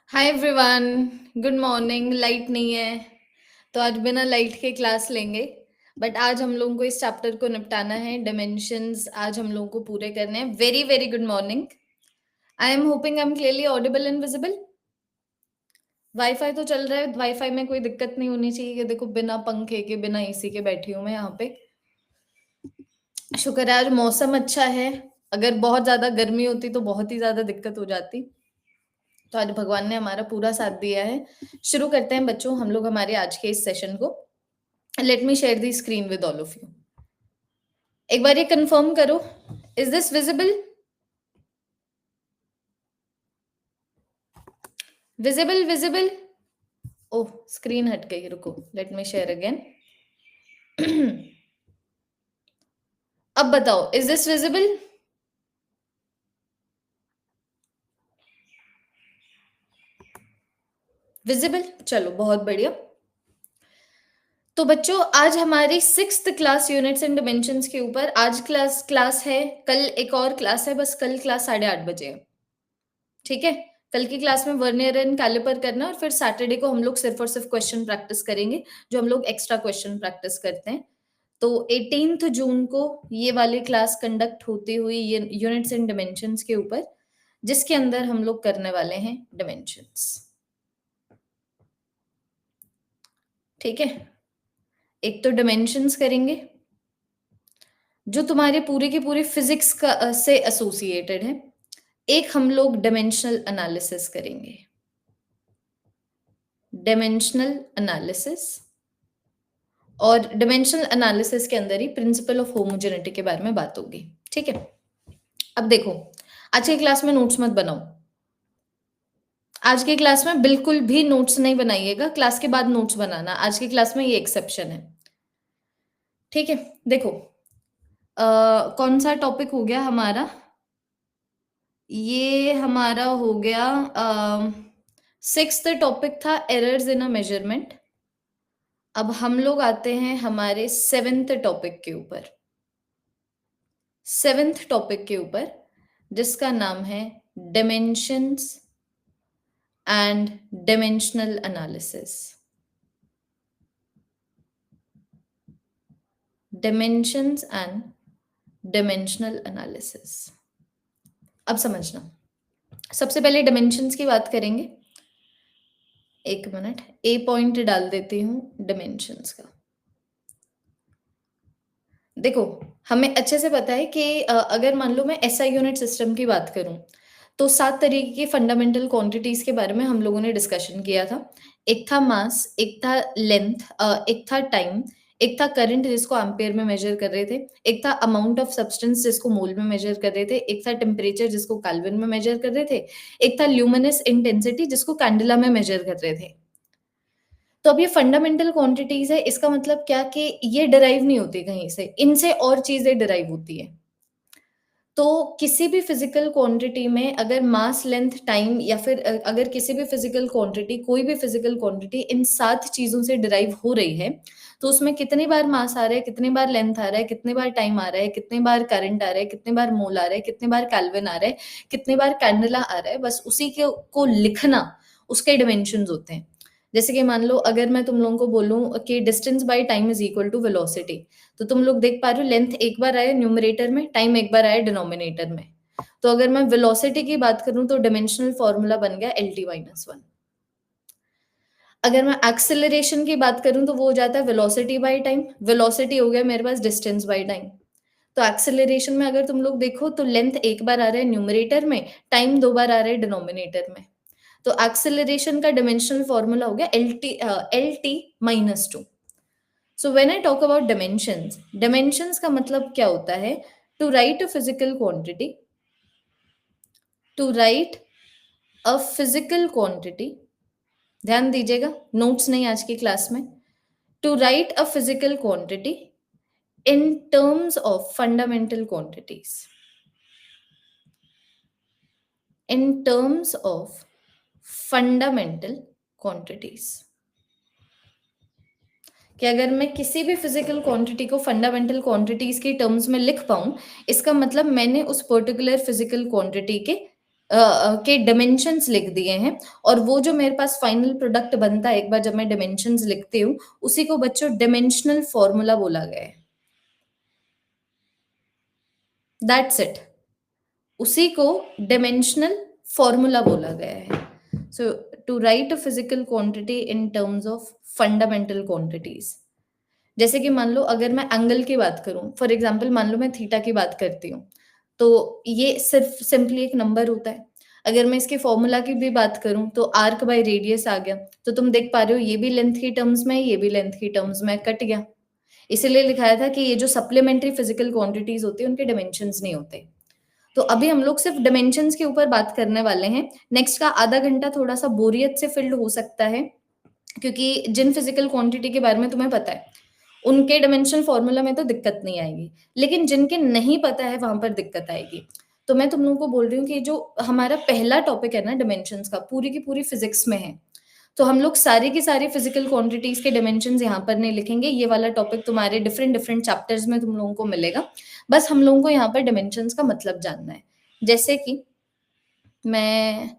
Hi everyone, good morning. Light नहीं है तो आज बिना लाइट के क्लास लेंगे। बट आज हम लोगों को इस चैप्टर को निपटाना है। डिमेंशंस आज हम लोगों को पूरे करने हैं। Very very good morning. I am hoping I am clearly Audible and visible. Wifi तो चल रहा है, वाईफाई में कोई दिक्कत नहीं होनी चाहिए। कि देखो, बिना पंखे के बिना एसी के बैठी हूँ मैं यहाँ पे। शुक्र है आज मौसम अच्छा है। अगर बहुत ज्यादा गर्मी होती तो बहुत ही ज्यादा दिक्कत हो जाती। तो आज भगवान ने हमारा पूरा साथ दिया है। शुरू करते हैं बच्चों हम लोग हमारे आज के इस सेशन को। Let me share the screen with all of you. एक बार ये कंफर्म करो, is this visible? Visible visible. Oh, screen हट गई, रुको, लेट मी शेयर अगेन। अब बताओ, इज दिस विजिबल? विजिबल, चलो बहुत बढ़िया। तो बच्चों आज हमारी 6th class units and dimensions के ऊपर आज क्लास है। कल एक और क्लास है, बस कल क्लास 8:30 बजे है। ठीक है, कल की क्लास में वर्नियर एंड कैलिपर करना और फिर सैटरडे को हम लोग सिर्फ और सिर्फ क्वेश्चन प्रैक्टिस करेंगे, जो हम लोग एक्स्ट्रा क्वेश्चन प्रैक्टिस करते हैं। तो 18th जून को ये वाली क्लास कंडक्ट होती हुई ये यूनिट्स एंड डिमेंशंस के ऊपर, जिसके अंदर हम लोग करने वाले हैं डिमेंशंस। ठीक है, एक तो डिमेंशंस करेंगे जो तुम्हारे पूरे के पूरे फिजिक्स का से एसोसिएटेड है। एक हम लोग डिमेंशनल एनालिसिस करेंगे। डिमेंशनल एनालिसिस, और डिमेंशनल एनालिसिस के अंदर ही प्रिंसिपल ऑफ होमोजेनिटी के बारे में बात होगी। ठीक है, अब देखो, आज की क्लास में नोट्स मत बनाओ। आज की क्लास में बिल्कुल भी नोट्स नहीं बनाइएगा, क्लास के बाद नोट्स बनाना। आज की क्लास में ये एक्सेप्शन है। ठीक है, देखो, कौन सा टॉपिक हो गया हमारा? ये हमारा हो गया 6th टॉपिक था एरर्स इन अ मेजरमेंट। अब हम लोग आते हैं हमारे 7th टॉपिक के ऊपर। 7th टॉपिक के ऊपर, जिसका नाम है dimensions and dimensional analysis. Dimensions and dimensional analysis. अब समझना, सबसे पहले डिमेंशंस की बात करेंगे। एक मिनट, ए पॉइंट डाल देती हूँ डिमेंशंस का। देखो, हमें अच्छे से पता है कि अगर मान लो मैं एसआई यूनिट सिस्टम की बात करूं, तो 7 तरीके की फंडामेंटल क्वांटिटीज के बारे में हम लोगों ने डिस्कशन किया था। एक था मास, एक था लेंथ, एक था टाइम, एक था करंट जिसको एम्पेयर में मेजर कर रहे थे, एक था अमाउंट ऑफ सब्सटेंस जिसको मोल में मेजर कर रहे थे, एक था टेम्परेचर जिसको केल्विन में मेजर कर रहे थे, एक था ल्यूमिनस इंटेंसिटी जिसको कैंडेला में मेजर कर रहे थे। तो अब ये फंडामेंटल क्वांटिटीज है, इसका मतलब क्या कि ये डिराइव नहीं होती कहीं से, इनसे और चीजें डिराइव होती है। तो किसी भी फिजिकल क्वांटिटी में अगर मास, लेंथ, टाइम, या फिर अगर किसी भी फिजिकल क्वांटिटी, कोई भी फिजिकल क्वांटिटी इन 7 चीजों से डिराइव हो रही है, तो उसमें कितनी बार मास आ रहा है, कितनी बार लेंथ आ रहा है, कितनी बार टाइम आ रहा है, कितनी बार करंट आ रहा है, कितनी बार मोल आ रहा है, कितनी बार केल्विन आ रहा है, कितनी बार कैंडेला आ रहा है, बस उसी के को लिखना उसके डिमेंशंस होते हैं। जैसे कि मान लो अगर मैं तुम लोगों को बोलूं कि distance by time is equal to velocity, तो तुम लोग देख पा रहे हो लेंथ एक बार आया न्यूमरेटर में, टाइम एक बार आया डिनोमिनेटर में। तो अगर मैं वेलोसिटी की बात करूं तो डिमेंशनल फॉर्मूला बन गया LT-1। अगर मैं एक्सेलरेशन की बात करूं तो वो हो जाता है वेलोसिटी बाय टाइम। वेलोसिटी हो गया मेरे पास डिस्टेंस बाय टाइम। तो एक्सेलरेशन में अगर तुम लोग देखो तो लेंथ एक बार आ रहा है न्यूमरेटर में, टाइम 2 बार आ रहा है डिनोमिनेटर में। तो एक्सेलरेशन का डिमेंशनल फॉर्मूला हो गया LT-2। So when I talk about dimensions, dimensions का मतलब क्या होता है? To write a physical quantity, to write a physical quantity, ध्यान दीजिएगा, नोट्स नहीं आज की क्लास में। To write a physical quantity in terms of fundamental quantities, in terms of fundamental quantities. कि अगर मैं किसी भी फिजिकल क्वांटिटी को फंडामेंटल क्वांटिटीज की टर्म्स में लिख पाऊं, इसका मतलब मैंने उस पर्टिकुलर फिजिकल क्वांटिटी के के डायमेंशंस लिख दिए हैं और वो जो मेरे पास फाइनल प्रोडक्ट बनता है एक बार जब मैं डायमेंशंस लिखती हूँ, उसी को बच्चों डायमेंशनल फॉर्मूला बोला गया है। That's it. उसी को डायमेंशनल फॉर्मूला बोला गया है। So to write a physical quantity in terms of fundamental quantities, जैसे कि मान लो अगर मैं एंगल की बात करूं, फॉर एग्जांपल मान लो मैं थीटा की बात करती हूँ, तो ये सिर्फ सिंपली एक नंबर होता है। अगर मैं इसके फॉर्मूला की भी बात करूं तो आर्क बाय रेडियस आ गया, तो तुम देख पा रहे हो ये भी लेंथ की टर्म्स में, ये भी लेंथ की टर्म्स में कट गया। इसीलिए लिखाया था कि ये जो सप्लीमेंट्री फिजिकल क्वांटिटीज होती है उनके डायमेंशंस नहीं होते। तो अभी हम लोग सिर्फ डायमेंशंस के ऊपर बात करने वाले हैं। नेक्स्ट का आधा घंटा थोड़ा सा बोरियत से फिल्ड हो सकता है, क्योंकि जिन फिजिकल क्वांटिटी के बारे में तुम्हें पता है उनके डायमेंशनल फॉर्मूला में तो दिक्कत नहीं आएगी, लेकिन जिनके नहीं पता है वहां पर दिक्कत आएगी। तो मैं तुम लोगों को बोल रही हूँ कि जो हमारा पहला टॉपिक है ना डायमेंशंस का, पूरी की पूरी फिजिक्स में है। तो हम लोग सारी की सारी फिजिकल क्वांटिटीज के डायमेंशंस यहाँ पर नहीं लिखेंगे, ये वाला टॉपिक तुम्हारे डिफरेंट डिफरेंट चैप्टर्स में तुम लोगों को मिलेगा। बस हम लोगों को यहाँ पर डायमेंशंस का मतलब जानना है। जैसे कि मैं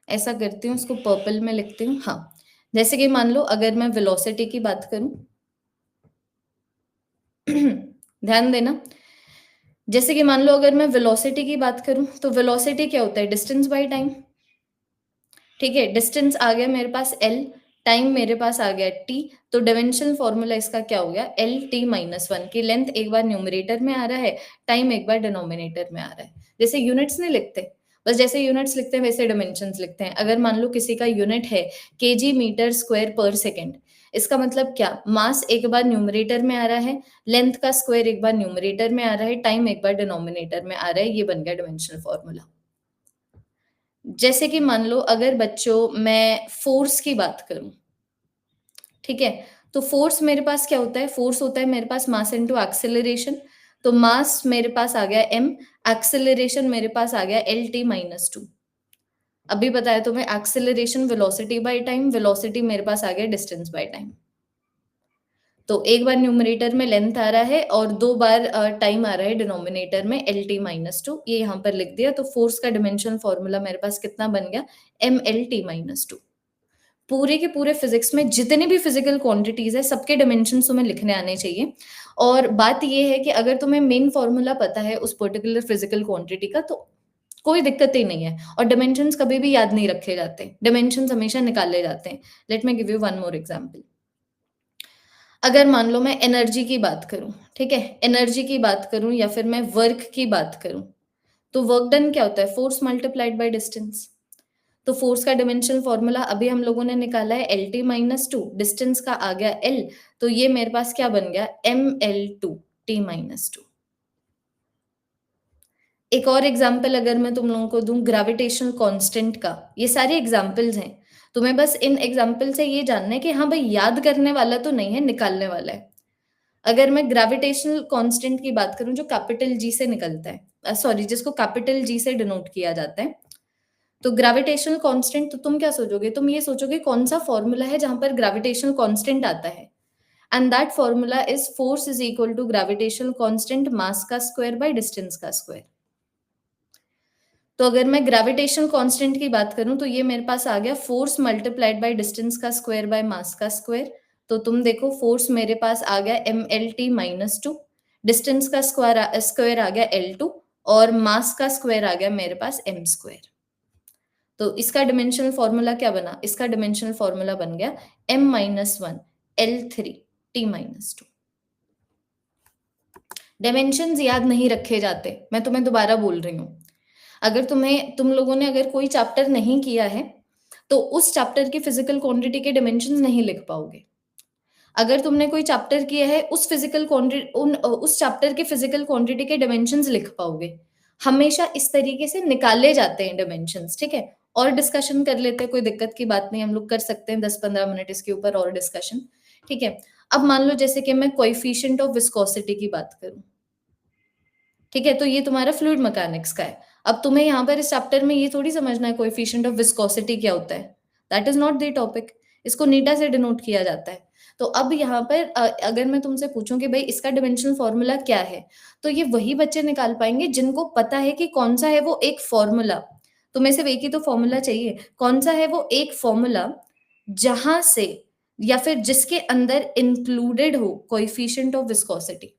ऐसा करती हूँ, इसको पर्पल में लिखती हूँ। हाँ, जैसे कि मान लो अगर मैं वेलोसिटी की बात करूं, ध्यान देना। जैसे कि मान लो अगर मैं वेलोसिटी की बात करूं तो वेलोसिटी क्या होता है, डिस्टेंस बाय टाइम। ठीक है, डिस्टेंस आ गया मेरे पास एल, टाइम मेरे पास आ गया टी। तो डायमेंशनल फॉर्मूला इसका क्या हो गया, एल टी माइनस वन की लेंथ एक बार न्यूमरेटर में आ रहा है, टाइम एक बार डिनोमिनेटर में आ रहा है। जैसे यूनिट्स नहीं लिखते, बस जैसे यूनिट्स लिखते हैं वैसे डायमेंशंस लिखते हैं। अगर मान लो किसी का यूनिट है केजी मीटर स्क्वायर पर सेकेंड, इसका मतलब क्या, मास एक बार न्यूमरेटर में आ रहा है, लेंथ का स्क्वायर एक बार न्यूमरेटर में आ रहा है, टाइम एक बार डिनोमिनेटर में आ रहा है। ये बन गया डायमेंशनल फॉर्मूला। जैसे कि मान लो अगर बच्चों मैं फोर्स की बात करूं, ठीक है, तो फोर्स मेरे पास क्या होता है, फोर्स होता है मेरे पास मास इनटू एक्सेलरेशन। तो मास मेरे पास आ गया m, एक्सेलरेशन मेरे पास आ गया एल टी माइनस टू। अभी बताया तुम्हें acceleration velocity by time, velocity मेरे पास आ गया डिस्टेंस बाय टाइम। तो एक बार न्यूमरेटर में लेंथ आ रहा है और दो बार टाइम आ रहा है डिनोमिनेटर में, एल टी माइनस टू, ये यहाँ पर लिख दिया। तो फोर्स का डिमेंशनल फॉर्मूला मेरे पास कितना बन गया, M L T minus two. पूरे के पूरे फिजिक्स में जितने भी फिजिकल क्वांटिटीज है सबके डायमेंशन तुम्हें लिखने आने चाहिए। और बात ये है कि अगर तुम्हें मेन फॉर्मूला पता है उस पर्टिकुलर फिजिकल क्वांटिटी का तो कोई दिक्कत ही नहीं है। और डायमेंशंस कभी भी याद नहीं रखे जाते, डायमेंशंस हमेशा निकाले जाते हैं। Let me give you one more example. अगर मान लो मैं एनर्जी की बात करूं, ठीक है, एनर्जी की बात करूं या फिर मैं वर्क की बात करूं, तो वर्क डन क्या होता है, फोर्स मल्टीप्लाइड बाय डिस्टेंस। तो फोर्स का डायमेंशनल फॉर्मूला अभी हम लोगों ने निकाला है L T minus two, distance का आ गया एल, तो ये मेरे पास क्या बन गया, M L two T minus two. एक और एग्जाम्पल अगर मैं तुम लोगों को दूं ग्रेविटेशनल कांस्टेंट का, ये सारे एग्जाम्पल्स हैं, तुम्हें बस इन एग्जाम्पल से ये जानना है कि हाँ भाई याद करने वाला तो नहीं है, निकालने वाला है। अगर मैं ग्रेविटेशनल कांस्टेंट की बात करूं जो कैपिटल जी से निकलता है, सॉरी जिसको कैपिटल जी से डिनोट किया जाता है, तो ग्रेविटेशनल कांस्टेंट, तो तुम क्या सोचोगे, तुम ये सोचोगे कौन सा फॉर्मूला है जहां पर ग्रेविटेशनल कांस्टेंट आता है, and that formula is force is equal to gravitational constant mass का स्क्वायर बाय डिस्टेंस का स्क्वायर। तो अगर मैं ग्रेविटेशनल कांस्टेंट की बात करूं तो ये मेरे पास आ गया फोर्स मल्टीप्लाइड बाय डिस्टेंस का स्क्वायर बाय मास का स्क्वायर। तो तुम देखो फोर्स मेरे पास आ गया M L T minus two, distance का स्क्वायर आ गया एल टू, और मास का स्क्वायर आ गया मेरे पास एम स्क्वायर। तो इसका डिमेंशनल फॉर्मूला क्या बना, इसका डिमेंशनल फॉर्मूला बन गया m minus one L three T minus to. Dimensions याद नहीं रखे जाते, मैं तुम्हें दोबारा बोल रही हूँ। अगर तुम लोगों ने अगर कोई चैप्टर नहीं किया है तो उस चैप्टर की फिजिकल क्वांटिटी के डायमेंशंस नहीं लिख पाओगे। अगर तुमने कोई चैप्टर किया है उस फिजिकल क्वांटिटी उस चैप्टर के फिजिकल क्वांटिटी के डायमेंशंस लिख पाओगे। हमेशा इस तरीके से निकाले जाते हैं डायमेंशंस, ठीक है। और डिस्कशन कर लेते हैं, कोई दिक्कत की बात नहीं, हम लोग कर सकते हैं 10-15 मिनट इसके ऊपर और डिस्कशन, ठीक है। अब मान लो जैसे कि मैं कोएफिशिएंट ऑफ विस्कोसिटी की बात करूं, ठीक है, तो ये तुम्हारा फ्लूइड मैकेनिक्स का है। अब तुम्हें यहाँ पर इस चैप्टर में ये थोड़ी समझना है कोएफिशिएंट ऑफ विस्कोसिटी क्या होता है, that is not the topic. इसको नीटा से डिनोट किया जाता है। तो अब यहाँ पर अगर मैं तुमसे पूछूं कि भाई इसका डायमेंशनल फॉर्मूला क्या है, तो ये वही बच्चे निकाल पाएंगे जिनको पता है कि कौन सा है वो एक फॉर्मूला। तुम्हें सिर्फ एक ही तो फॉर्मूला चाहिए। कौन सा है वो एक फॉर्मूला जहां से या फिर जिसके अंदर इंक्लूडेड हो कोएफिशिएंट ऑफ विस्कोसिटी।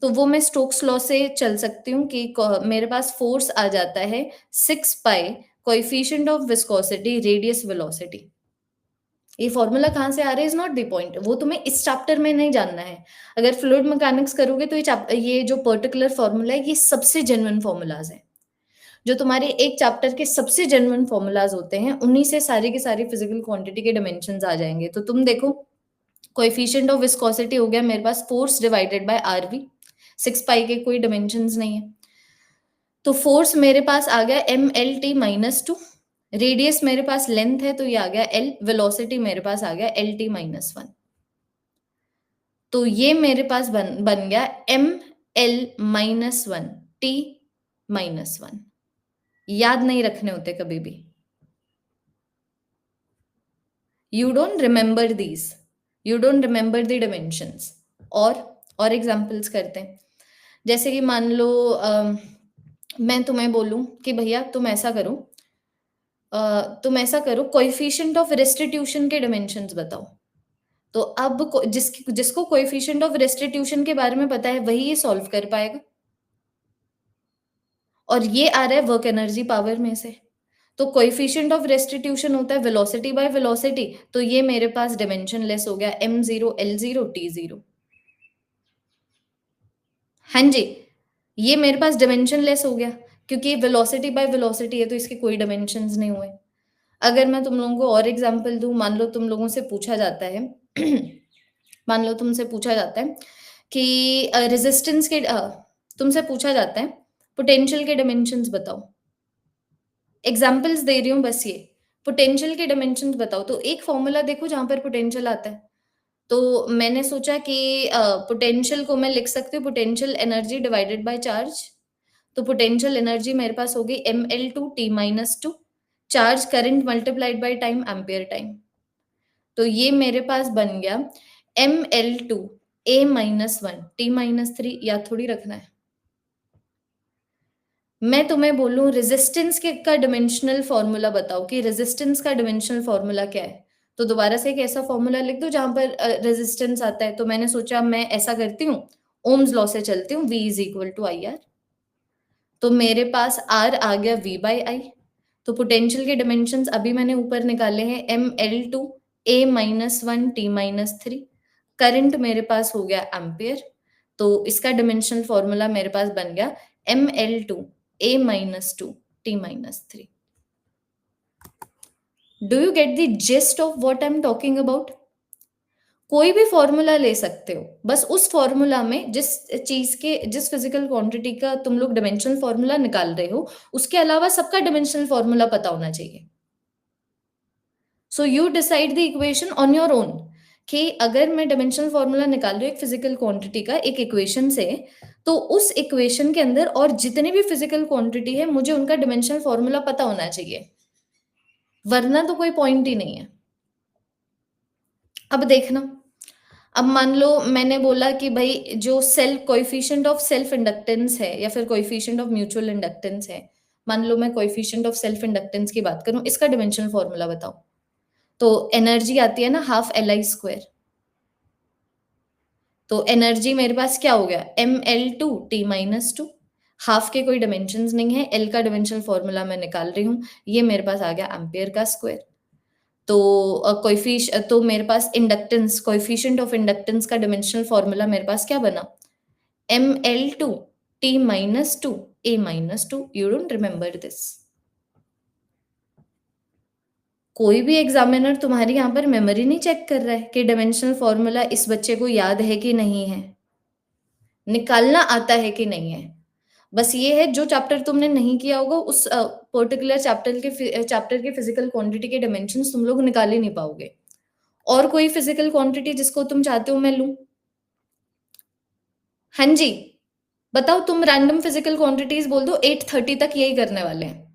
तो वो मैं स्टोक्स लॉ से चल सकती हूँ कि मेरे पास फोर्स आ जाता है 6 pi coefficient of viscosity radius velocity. ये फॉर्मूला कहाँ से आ रहा है इज नॉट द पॉइंट, वो तुम्हें इस चैप्टर में नहीं जानना है। अगर फ्लूइड मैकेनिक्स करोगे तो ये जो पर्टिकुलर फॉर्मूला है ये सबसे जेन्युइन फॉर्मूलाज है। जो तुम्हारे एक चैप्टर के सबसे जेन्युइन फॉर्मूलाज होते हैं उन्हीं से सारी की सारी फिजिकल क्वांटिटी के डायमेंशंस आ जाएंगे। तो तुम देखो कोएफिशिएंट ऑफ विस्कोसिटी हो गया मेरे पास फोर्स डिवाइडेड बाय आरवी, 6 पाई के कोई डायमेंशंस नहीं है। तो फोर्स मेरे पास आ गया M L T minus two, radius मेरे पास लेंथ है तो ये आ गया एल, वेलोसिटी मेरे पास आ गया एल टी माइनस वन। तो ये मेरे पास बन गया M L minus one T minus one. याद नहीं रखने होते कभी भी। You don't remember these, you don't remember the dimensions. और एग्जांपल्स करते हैं। जैसे कि मान लो मैं तुम्हें बोलूं कि भैया तुम ऐसा करो कोएफिशिएंट ऑफ रेस्टिट्यूशन के डायमेंशंस बताओ। तो अब जिसको कोएफिशिएंट ऑफ रेस्टिट्यूशन के बारे में पता है वही ये सॉल्व कर पाएगा। और ये आ रहा है वर्क एनर्जी पावर में से। तो कोएफिशिएंट ऑफ रेस्टिट्यूशन होता है वेलोसिटी बाय वेलोसिटी। तो ये मेरे पास डायमेंशन लेस हो गया m0 l0 t0। हाँ जी, ये मेरे पास डायमेंशन लेस हो गया क्योंकि वेलोसिटी बाय वेलोसिटी है तो इसके कोई डायमेंशंस नहीं हुए। अगर मैं तुम लोगों को और एग्जांपल दूं, मान लो तुम लोगों से पूछा जाता है मान लो तुमसे पूछा जाता है कि रेजिस्टेंस के तुमसे पूछा जाता है पोटेंशियल के डायमेंशंस बताओ। एग्जांपल्स दे रही हूँ बस ये, पोटेंशियल के डायमेंशंस बताओ। तो एक फॉर्मूला देखो जहां पर पोटेंशियल आता है। तो मैंने सोचा कि पोटेंशियल को मैं लिख सकती हूँ potential energy divided by charge. तो पोटेंशियल एनर्जी मेरे पास होगी M L two T minus two, charge current multiplied by time ampere time. तो ये मेरे पास बन गया M L two A minus one T minus three. याद थोड़ी रखना है। मैं तुम्हें बोलूं रेजिस्टेंस के का डिमेंशनल फॉर्मूला बताओ कि रेजिस्टेंस का डिमेंशनल फॉर्मूला क्या है। तो दोबारा से एक ऐसा फॉर्मूला लिख दो जहां पर रेजिस्टेंस आता है। तो मैंने सोचा मैं ऐसा करती हूँ, ओम्स लॉ से चलती हूँ, V is equal to I R. तो मेरे पास R आ गया V बाई आई। तो पोटेंशियल के डायमेंशंस अभी मैंने ऊपर निकाले हैं M L two A minus one T minus three. Current मेरे पास हो गया एम्पियर। तो इसका डायमेंशनल फॉर्मूला मेरे पास बन गया M L two A minus two T minus three. Do you get the gist of what I am talking about? कोई भी फॉर्मूला ले सकते हो, बस उस फॉर्मूला में जिस फिजिकल क्वांटिटी का तुम लोग डायमेंशनल फॉर्मूला निकाल रहे हो उसके अलावा सबका डायमेंशनल फॉर्मूला पता होना चाहिए। So you decide the equation on your own कि अगर मैं डायमेंशनल फॉर्मूला निकाल रही हूँ एक फिजिकल क्वांटिटी का एक इक्वेशन से, तो उस इक्वेशन के अंदर और जितनी भी फिजिकल क्वांटिटी है मुझे उनका डायमेंशनल फॉर्मूला पता होना चाहिए, वरना तो कोई पॉइंट ही नहीं है। अब देखना, अब मान लो मैंने बोला कि भाई जो self coefficient of self inductance है या फिर कोएफिशिएंट ऑफ म्यूचुअल इंडक्टेंस है, मान लो मैं कोएफिशिएंट ऑफ सेल्फ इंडक्टेंस की बात करूं, इसका डिमेंशनल फॉर्मूला बताओ। तो एनर्जी आती है ना हाफ एल आई स्क्वायर। तो एनर्जी मेरे पास क्या हो गया M L two T minus two. Half के कोई डायमेंशंस नहीं है, एल का डिमेंशनल फॉर्मूला मैं निकाल रही हूँ, ये मेरे पास आ गया एम्पियर का स्क्वायर। तो मेरे पास इंडक्टेंस कोएफिशिएंट ऑफ इंडक्टेंस का डायमेंशनल फॉर्मूला मेरे पास क्या बना M L two T minus two A minus two. You don't remember this. कोई भी एग्जामिनर तुम्हारी यहाँ पर मेमोरी नहीं चेक कर रहा है कि डायमेंशनल फॉर्मूला इस बच्चे को याद है कि नहीं है, निकालना आता है कि नहीं है। बस ये है जो चैप्टर तुमने नहीं किया होगा उस पर्टिकुलर चैप्टर के फिजिकल क्वांटिटी के डायमेंशंस तुम लोग निकाल ही नहीं पाओगे। और कोई फिजिकल क्वांटिटी जिसको तुम चाहते हो मैं लूं? हाँ जी, बताओ, तुम रैंडम फिजिकल क्वांटिटीज बोल दो, 8:30 तक यही करने वाले हैं।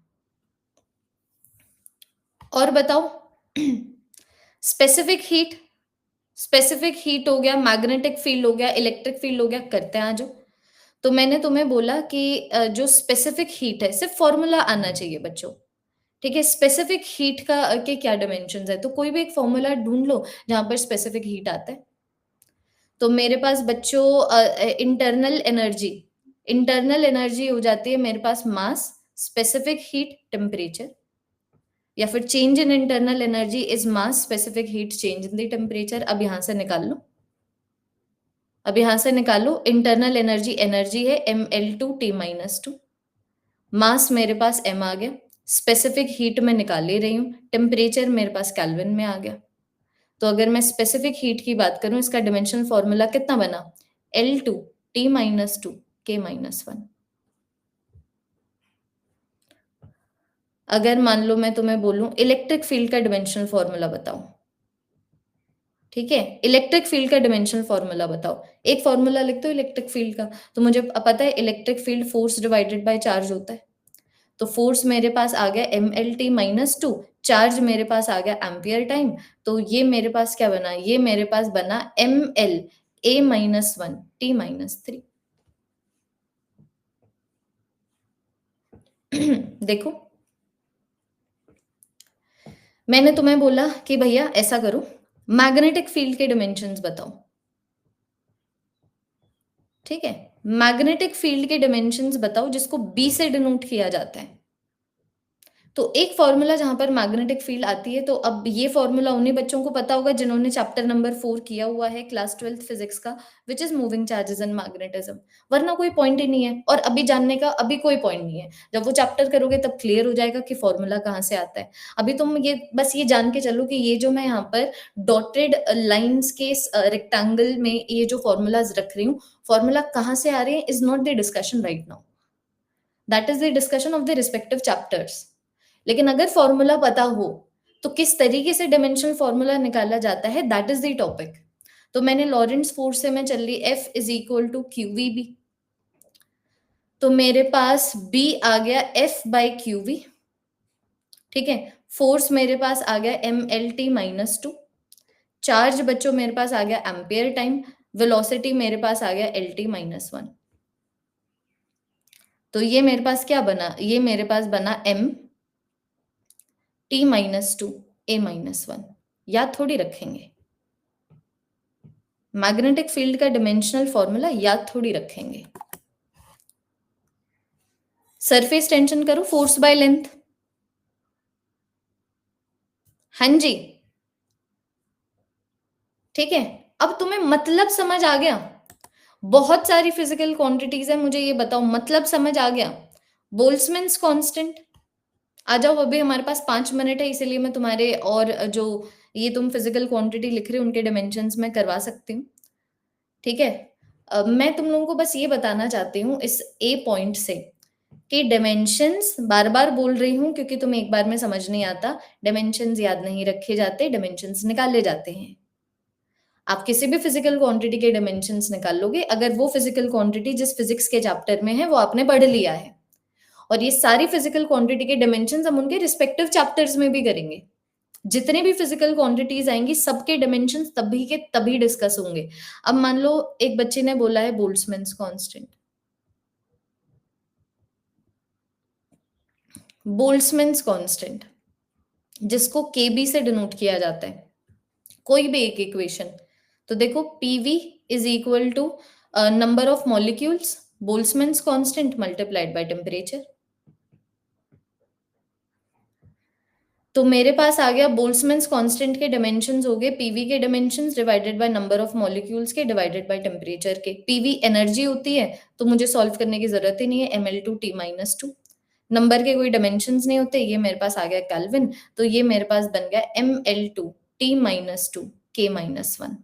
और बताओ स्पेसिफिक हीट, स्पेसिफिक हीट हो गया, मैग्नेटिक फील्ड हो गया, इलेक्ट्रिक फील्ड हो गया, करते हैं आज। तो मैंने तुम्हें बोला कि जो स्पेसिफिक हीट है, सिर्फ़ फ़ॉर्मूला आना चाहिए बच्चों, ठीक है? स्पेसिफिक हीट का के क्या डायमेंशंस है, तो कोई भी एक फ़ॉर्मूला ढूँढ लो, जहाँ पर स्पेसिफिक हीट आता है। तो मेरे पास बच्चों इंटरनल एनर्जी हो जाती है मेरे पास मास, स्पेसिफिक हीट, टेम्परेचर, या फिर change in internal energy is mass, specific heat, change in the temperature. अब यहाँ से निकाल लो। अब यहाँ से निकालो, इंटरनल एनर्जी एनर्जी है mL2T-2, मास मेरे पास m आ गया, स्पेसिफिक हीट मैं निकाल ही रही हूँ, टेम्परेचर मेरे पास केल्विन में आ गया। तो अगर मैं स्पेसिफिक हीट की बात करूँ, इसका डायमेंशनल फॉर्मूला कितना बना? L2T-2 K-1। अगर मान लो मैं तुम्हें बोलूँ इलेक्ट्रिक फील्ड का डायमेंशनल फॉर्मूला बताओ, ठीक है? इलेक्ट्रिक फील्ड का डायमेंशनल फॉर्मूला बताओ। एक फॉर्मूला लिख दो इलेक्ट्रिक फील्ड का, तो मुझे पता है electric field force divided by charge होता है। तो फोर्स मेरे पास आ गया mLT-2, चार्ज मेरे पास आ गया एम्पियर टाइम, तो ये मेरे पास क्या बना? ये मेरे पास बना mL A-1 T-3। देखो, मैंने तुम्हें बोला कि भैया ऐसा करो, मैग्नेटिक फील्ड के डायमेंशंस बताओ, ठीक है? मैग्नेटिक फील्ड के डायमेंशंस बताओ जिसको B से डिनोट किया जाता है। तो एक फॉर्मूला जहाँ पर मैग्नेटिक फील्ड आती है, तो अब ये फॉर्मूला उन्हीं बच्चों को पता होगा जिन्होंने चैप्टर नंबर 4 किया हुआ है क्लास 12th फिजिक्स का, which is moving charges and magnetism. वरना कोई पॉइंट ही नहीं है, और अभी जानने का अभी कोई पॉइंट नहीं है। जब वो चैप्टर करोगे तब क्लियर हो जाएगा कि फॉर्मूला कहाँ से आता है। अभी तुम ये बस ये जान के चलो कि ये जो मैं यहाँ पर डॉटेड लाइन्स के रेक्टेंगल में ये जो फॉर्मूलाज रख रही हूँ, फॉर्मूला कहाँ से आ रहे हैं is not the discussion right now, that is the discussion of the respective chapters. लेकिन अगर फॉर्मूला पता हो तो किस तरीके से डायमेंशनल फॉर्मूला निकाला जाता है, दैट इज द टॉपिक। तो मैंने लॉरेंट्ज फोर्स से मैं चल रही F is equal to QVB, तो मेरे पास B आ गया F/QV, ठीक है? फोर्स मेरे पास आ गया mLT-2, चार्ज बच्चों मेरे पास आ गया एम्पियर टाइम, वेलोसिटी मेरे पास आ गया LT-1। तो ये मेरे पास क्या बना? ये मेरे पास बना mT-2 A-1। याद थोड़ी रखेंगे, मैग्नेटिक फील्ड का डायमेंशनल फॉर्मूला याद थोड़ी रखेंगे। सरफेस टेंशन करो, फोर्स बाय लेंथ। हाँ जी, ठीक है। अब तुम्हें मतलब समझ आ गया? बहुत सारी फिजिकल क्वांटिटीज है, मुझे ये बताओ मतलब समझ आ गया? बोल्ट्जमैन्स कांस्टेंट, आ जाओ, अभी हमारे पास 5 मिनट है, इसीलिए मैं तुम्हारे और जो ये तुम फिजिकल क्वांटिटी लिख रहे हो उनके डायमेंशंस में करवा सकती हूँ, ठीक है? मैं तुम लोगों को बस ये बताना चाहती हूँ इस ए पॉइंट से कि डायमेंशंस बार-बार बोल रही हूँ क्योंकि तुम्हें एक बार में समझ नहीं आता, डायमेंशंस याद नहीं रखे जाते, डायमेंशंस निकाले जाते हैं। आप किसी भी फिजिकल क्वांटिटी के डायमेंशंस निकाल लोगे अगर वो फिजिकल क्वांटिटी जिस फिजिक्स के चैप्टर में है वो आपने पढ़ लिया है। और ये सारी फिजिकल क्वांटिटी के डायमेंशंस हम उनके रिस्पेक्टिव चैप्टर्स में भी करेंगे। जितने भी फिजिकल क्वांटिटीज आएंगी सबके डायमेंशंस तभी के तभी डिस्कस होंगे। अब मान लो एक बच्चे ने बोला है बोल्ट्जमैन्स कांस्टेंट, बोल्ट्जमैन्स कांस्टेंट जिसको केबी से डिनोट किया जाता है, कोई भी एक इक्वेशन, तो देखो PV is equal to number of molecules Boltzmann's constant multiplied by temperature. तो मेरे पास आ गया बोल्ट्जमैन्स कांस्टेंट के डायमेंशंस हो गए पीवी के dimensions divided by number of molecules के डिवाइडेड बाय टेम्परेचर के। पीवी एनर्जी होती है तो मुझे सॉल्व करने की जरूरत ही नहीं है, mL2T-2। नंबर के कोई डायमेंशंस नहीं होते, ये मेरे पास आ गया केल्विन, तो ये मेरे पास बन गया mL2T-2 K-1।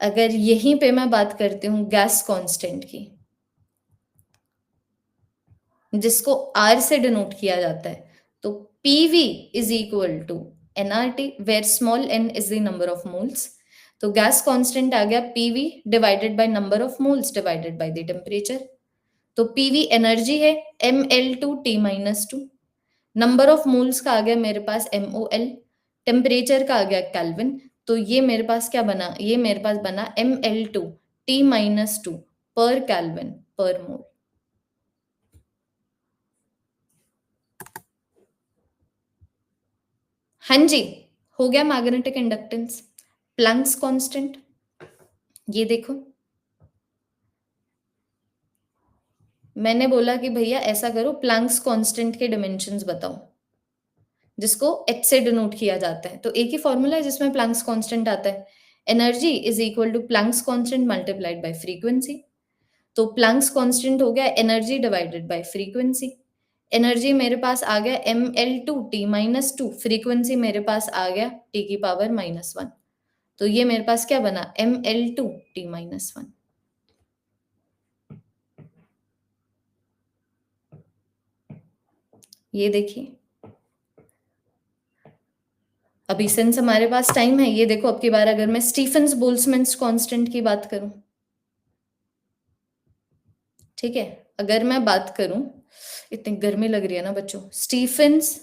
अगर यहीं पे मैं बात करती हूँ गैस कांस्टेंट की, जिसको आर से डिनोट किया जाता है, तो PV is equal to NRT where small N is the number of moles. तो गैस कांस्टेंट आ गया PV divided by number of moles divided by the temperature. तो पीवी एनर्जी है mL2T-2, नंबर ऑफ मोल्स का आ गया मेरे पास MOL, temperature का आ गया केल्विन, तो ये मेरे पास क्या बना? ये मेरे पास बना mL2 T-2 per Kelvin per mole. हाँ जी, हो गया मैग्नेटिक इंडक्टेंस। प्लैंक्स कांस्टेंट, ये देखो, मैंने बोला कि भैया ऐसा करो, प्लैंक्स कांस्टेंट के डायमेंशंस बताओ, जिसको h से डिनोट किया जाता है। तो एक ही फॉर्मूला है जिसमें प्लैंक्स कांस्टेंट आता है, energy is equal to Planck's constant multiplied by frequency. तो प्लैंक्स कांस्टेंट हो गया energy divided by frequency. Energy मेरे पास आ गया mL2T-2, फ्रीक्वेंसी मेरे पास आ गया t की पावर -1। तो ये मेरे पास क्या बना, mL2T-1। ये देखिए, अभी सिंस हमारे पास टाइम है, ये देखो अब की बार अगर मैं स्टीफेंस बोल्ट्जमैन कांस्टेंट की बात करूं, ठीक है, अगर मैं बात करूं, इतनी गर्मी लग रही है ना बच्चों, स्टीफेंस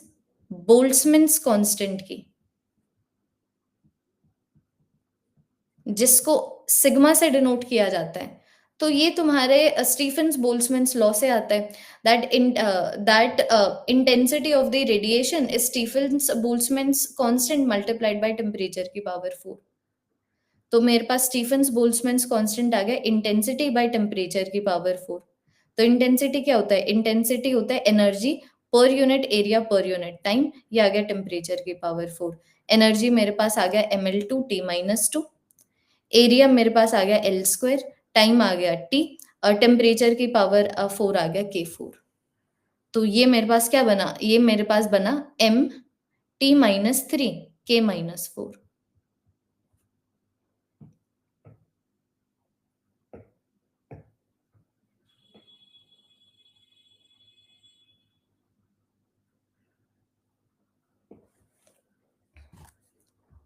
बोल्ट्जमैन कांस्टेंट की, जिसको सिग्मा से डिनोट किया जाता है, तो ये तुम्हारे स्टीफेंस बोल्ट्जमैन लॉ से आता है, that intensity of the radiation is Stefan's Boltzmann constant multiplied by temperature की पावर 4। तो मेरे पास स्टीफेंस बोल्ट्जमैन कांस्टेंट आ गया इंटेंसिटी बाय टेम्परेचर की पावर 4। तो इंटेंसिटी क्या होता है, इंटेंसिटी होता है energy per unit area per unit time, ये आ गया टेम्परेचर की पावर 4। एनर्जी मेरे पास आ गया mL2T-2, एरिया मेरे पास आ गया L², टाइम आ गया T, और टेम्परेचर की पावर 4 आ गया K4। तो ये मेरे पास क्या बना, ये मेरे पास बना MT-3 K-4।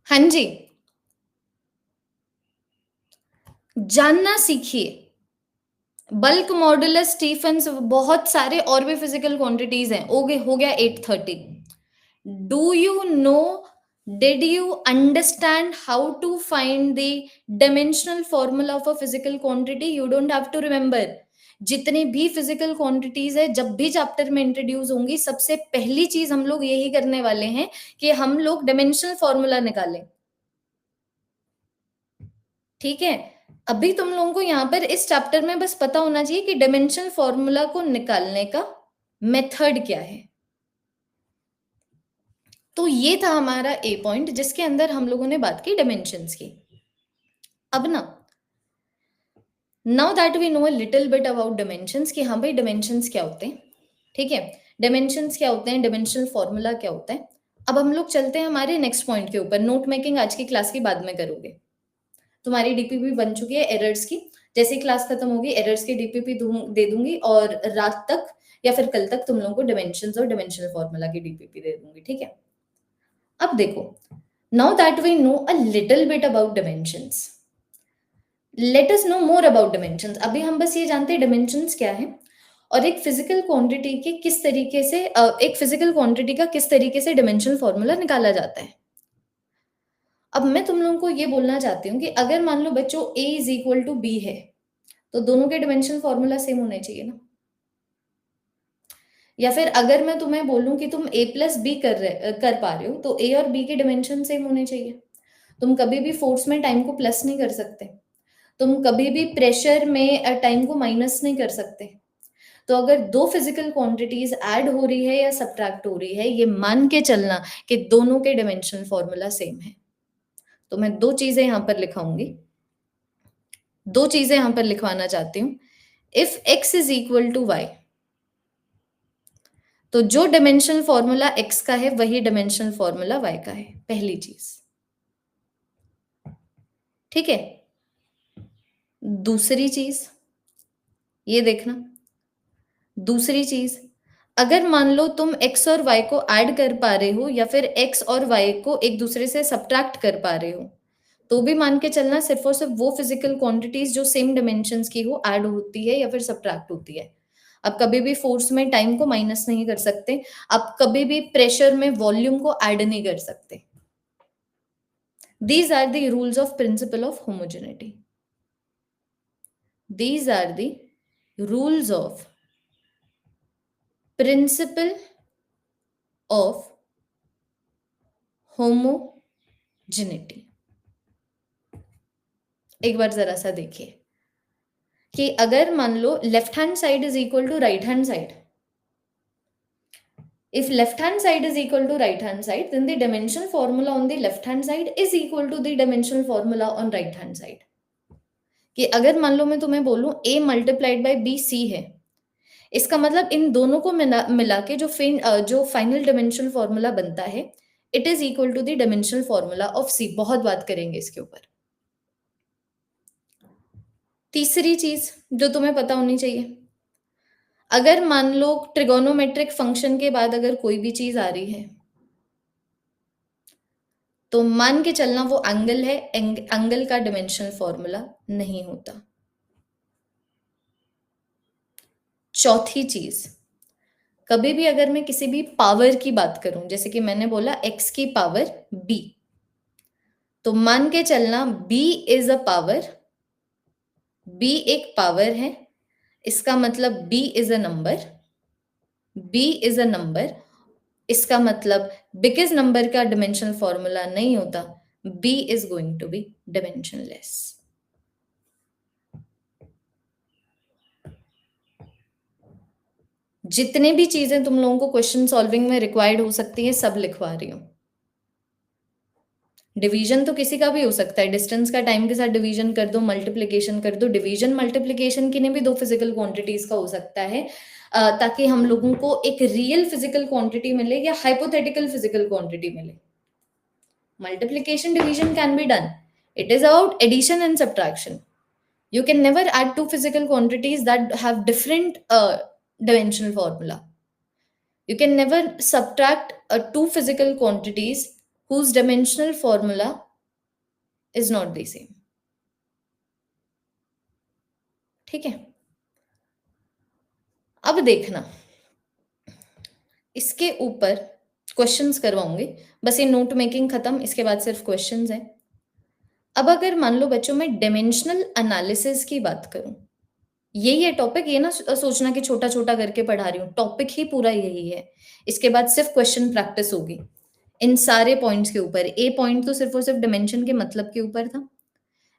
हाँ जी, जानना सीखिए, बल्क मॉडुलस स्टीफेंस, बहुत सारे और भी फिजिकल क्वांटिटीज हैं। हो गया 830। Do you know, did you understand how to find the dimensional formula of a physical quantity? You don't have to remember. जितनी भी फिजिकल क्वांटिटीज है, जब भी चैप्टर में इंट्रोड्यूस होंगी, सबसे पहली चीज हम लोग यही करने वाले हैं कि हम लोग डायमेंशनल फॉर्मूला निकालें। ठीक है, अभी तुम लोगों को यहाँ पर इस चैप्टर में बस पता होना चाहिए कि डायमेंशनल फॉर्मूला को निकालने का मेथड क्या है। तो ये था हमारा ए पॉइंट, जिसके अंदर हम लोगों ने बात की डायमेंशंस की। अब ना, now that we know a little bit about dimensions, कि हाँ भाई डायमेंशंस क्या होते हैं, ठीक है, डायमेंशंस क्या होते हैं, डायमेंशनल फॉर्मूला क्या होता है। अब हम लोग चलते हैं हमारे नेक्स्ट पॉइंट के ऊपर। नोट मेकिंग आज की क्लास की बाद में करोगे। तुम्हारी डीपीपी बन चुकी है एरर्स की, जैसे ही क्लास खत्म होगी एरर्स की डीपीपी दे दूंगी, और रात तक या फिर कल तक तुम लोगों को डायमेंशंस और डायमेंशनल फॉर्मूला की डीपीपी दे दूंगी, ठीक है। अब देखो, now that we know a little bit about dimensions, let us know more about dimensions. अभी हम बस ये जानते हैं डायमेंशंस क्या है, और एक फिजिकल क्वांटिटी के किस तरीके से एक फिजिकल क्वांटिटी का किस तरीके से डायमेंशनल फॉर्मूला निकाला जाता है। अब मैं तुम लोगों को ये बोलना चाहती हूँ कि अगर मान लो बच्चों a is equal to B है, तो दोनों के डायमेंशनल फॉर्मूला सेम होने चाहिए ना। या फिर अगर मैं तुम्हें बोलूं कि तुम a प्लस बी कर पा रहे हो, तो a और b के डायमेंशन सेम होने चाहिए। तुम कभी भी फोर्स में टाइम को प्लस नहीं कर सकते, तुम कभी भी प्रेशर में टाइम को माइनस नहीं कर सकते। तो अगर दो फिजिकल क्वांटिटीज ऐड हो रही है या सब्ट्रैक्ट हो रही है, ये मान के चलना कि दोनों के डायमेंशनल फॉर्मूला सेम है। तो मैं दो चीजें यहां पर लिखाऊंगी, दो चीजें यहां पर लिखवाना चाहती हूँ। If x is equal to Y, तो जो डायमेंशनल फॉर्मूला x का है वही डायमेंशनल फॉर्मूला y का है, पहली चीज, ठीक है। दूसरी चीज ये देखना, दूसरी चीज, अगर मान लो तुम x और y को ऐड कर पा रहे हो, या फिर x और y को एक दूसरे से सब्ट्रैक्ट कर पा रहे हो, तो भी मान के चलना सिर्फ और सिर्फ वो फिजिकल क्वांटिटीज जो सेम डायमेंशंस की हो ऐड होती है या फिर सब्ट्रैक्ट होती है। आप कभी भी फोर्स में टाइम को माइनस नहीं कर सकते, आप कभी भी प्रेशर में वॉल्यूम को ऐड नहीं कर सकते। These are the rules of principle of homogeneity. these are the rules of principle of homogeneity. एक बार जरा सा देखिए कि अगर मान लो left hand side is equal to right hand side, if left hand side is equal to right hand side, then the dimensional formula on the left hand side is equal to the dimensional formula on right hand side. कि अगर मान लो मैं तुम्हें बोलूं a multiplied by b c है, इसका मतलब इन दोनों को मिला के जो फाइनल डिमेंशनल फॉर्मूला बनता है, it is equal to the dimensional formula of C. बहुत बात करेंगे इसके ऊपर. तीसरी चीज जो तुम्हें पता होनी चाहिए, अगर मान लो ट्रिगोनोमेट्रिक फंक्शन के बाद अगर कोई भी चीज आ रही है तो मान के चलना वो एंगल है, एंगल का डिमेंशनल फॉर्मूला नहीं होता. चौथी चीज, कभी भी अगर मैं किसी भी पावर की बात करूं, जैसे कि मैंने बोला x की पावर b, तो मान के चलना b is a power, b एक पावर है, इसका मतलब b is a number, b is a number. इसका मतलब बिगेस्ट नंबर का डिमेंशनल फॉर्मूला नहीं होता, b is going to be dimensionless. जितने भी चीजें तुम लोगों को क्वेश्चन सॉल्विंग में रिक्वायर्ड हो सकती है सब लिखवा रही हूं. डिवीजन तो किसी का भी हो सकता है, डिस्टेंस का टाइम के साथ डिवीजन कर दो, मल्टीप्लिकेशन कर दो. डिवीजन मल्टीप्लिकेशन की ने भी दो फिजिकल क्वांटिटीज का हो सकता है, ताकि हम लोगों को एक रियल फिजिकल क्वांटिटी मिले या हाइपोथेटिकल फिजिकल क्वांटिटी मिले. Multiplication division can be done. It is about addition and subtraction. You can never add two physical quantities that have different dimensional formula. You can never subtract two physical quantities whose dimensional formula is not the same. ठीक है. अब देखना, इसके ऊपर questions करवाऊंगी, बस ये note making खत्म, इसके बाद सिर्फ क्वेश्चंस हैं. अब अगर मान लो बच्चों मैं डिमेंशनल एनालिसिस की बात करूं, यही है टॉपिक, ये ना सोचना कि छोटा छोटा करके पढ़ा रही हूँ, टॉपिक ही पूरा यही है. इसके बाद सिर्फ क्वेश्चन प्रैक्टिस होगी इन सारे पॉइंट्स के ऊपर. ए पॉइंट तो सिर्फ और सिर्फ डिमेंशन के मतलब के ऊपर था,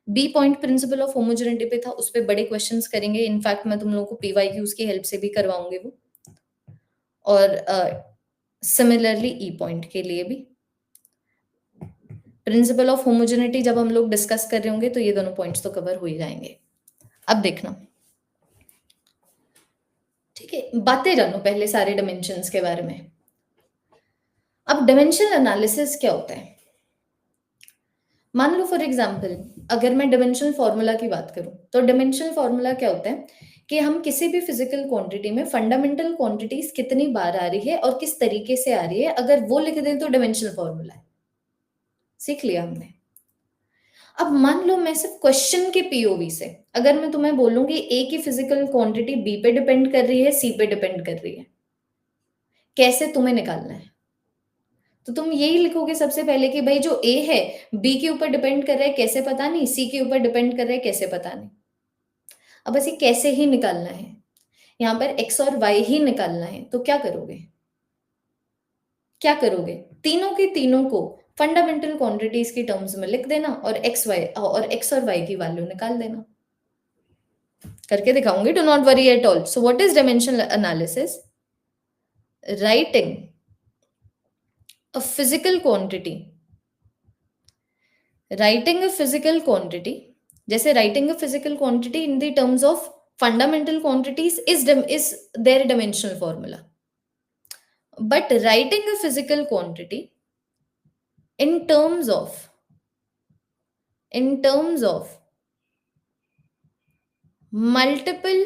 B point principle of homogeneity पे था, उस पर बड़े क्वेश्चंस करेंगे. इनफैक्ट मैं तुम लोगों को पीवाईक्यूज की हेल्प से भी करवाऊंगी वो. और सिमिलरली ई पॉइंट के लिए भी प्रिंसिपल ऑफ होमोजेनिटी जब हम लोग डिस्कस कर रहे होंगे तो ये दोनों पॉइंट्स तो कवर हो ही जाएंगे. अब देखना, ठीक है, बातें जानो पहले सारे डिमेंशंस के बारे में. अब डिमेंशनल एनालिसिस क्या होता है? मान लो फॉर एग्जांपल अगर मैं डिमेंशनल फॉर्मूला की बात करूं, तो डिमेंशनल फॉर्मूला क्या होता है कि हम किसी भी फिजिकल क्वांटिटी में फंडामेंटल क्वांटिटीज कितनी बार आ रही है और किस तरीके से आ रही है, अगर वो लिख दें तो डिमेंशनल फॉर्मूला है. सीख लिया हमने. अब मान लो मैं सिर्फ क्वेश्चन के पीओवी से अगर मैं तुम्हें बोलूंगी ए की फिजिकल क्वांटिटी बी पे डिपेंड कर रही है, सी पे डिपेंड कर रही है, कैसे तुम्हें निकालना है, तो तुम यही लिखोगे सबसे पहले कि भाई जो ए है बी के ऊपर डिपेंड कर रहा है, कैसे पता नहीं, सी के ऊपर डिपेंड कर रहा है, कैसे पता नहीं. अब बस ये कैसे ही निकालना है, यहाँ पर एक्स और वाई ही निकालना है, तो क्या करोगे, क्या करोगे, तीनों के तीनों को फंडामेंटल क्वांटिटीज की टर्म्स में लिख देना और एक्स और वाई की वैल्यू निकाल देना. करके दिखाऊंगी, do not worry at all. So what is dimensional analysis? Writing a physical quantity, writing a physical quantity, जैसे writing a physical quantity in the terms of fundamental quantities is their dimensional formula, but writing a physical quantity in terms of multiple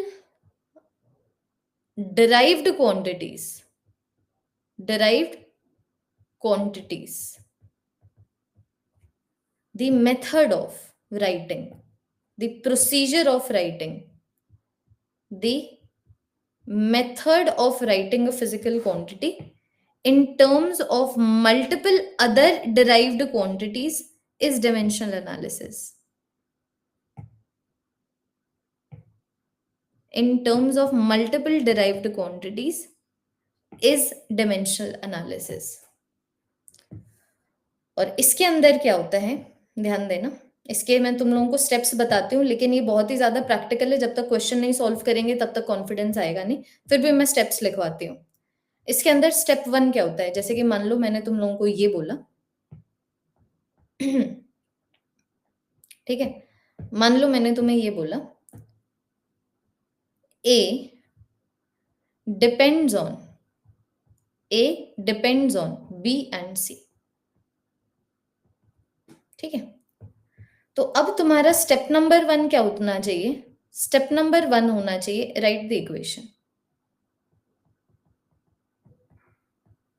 derived quantities, the method of writing, the procedure of writing, the method of writing a physical quantity in terms of multiple other derived quantities is dimensional analysis. in terms of multiple derived quantities is dimensional analysis. और इसके अंदर क्या होता है, ध्यान देना, इसके मैं तुम लोगों को स्टेप्स बताती हूँ, लेकिन ये बहुत ही ज्यादा प्रैक्टिकल है, जब तक क्वेश्चन नहीं सॉल्व करेंगे तब तक कॉन्फिडेंस आएगा नहीं, फिर भी मैं स्टेप्स लिखवाती हूँ। इसके अंदर स्टेप 1 क्या होता है, जैसे कि मान लो मैंने तुम लोगों को ये बोला, ठीक है, मान लो मैंने तुम्हें ये बोला A depends on B and C, ठीक है। तो अब तुम्हारा स्टेप नंबर 1 क्या होना चाहिए, स्टेप नंबर 1 होना चाहिए right the equation.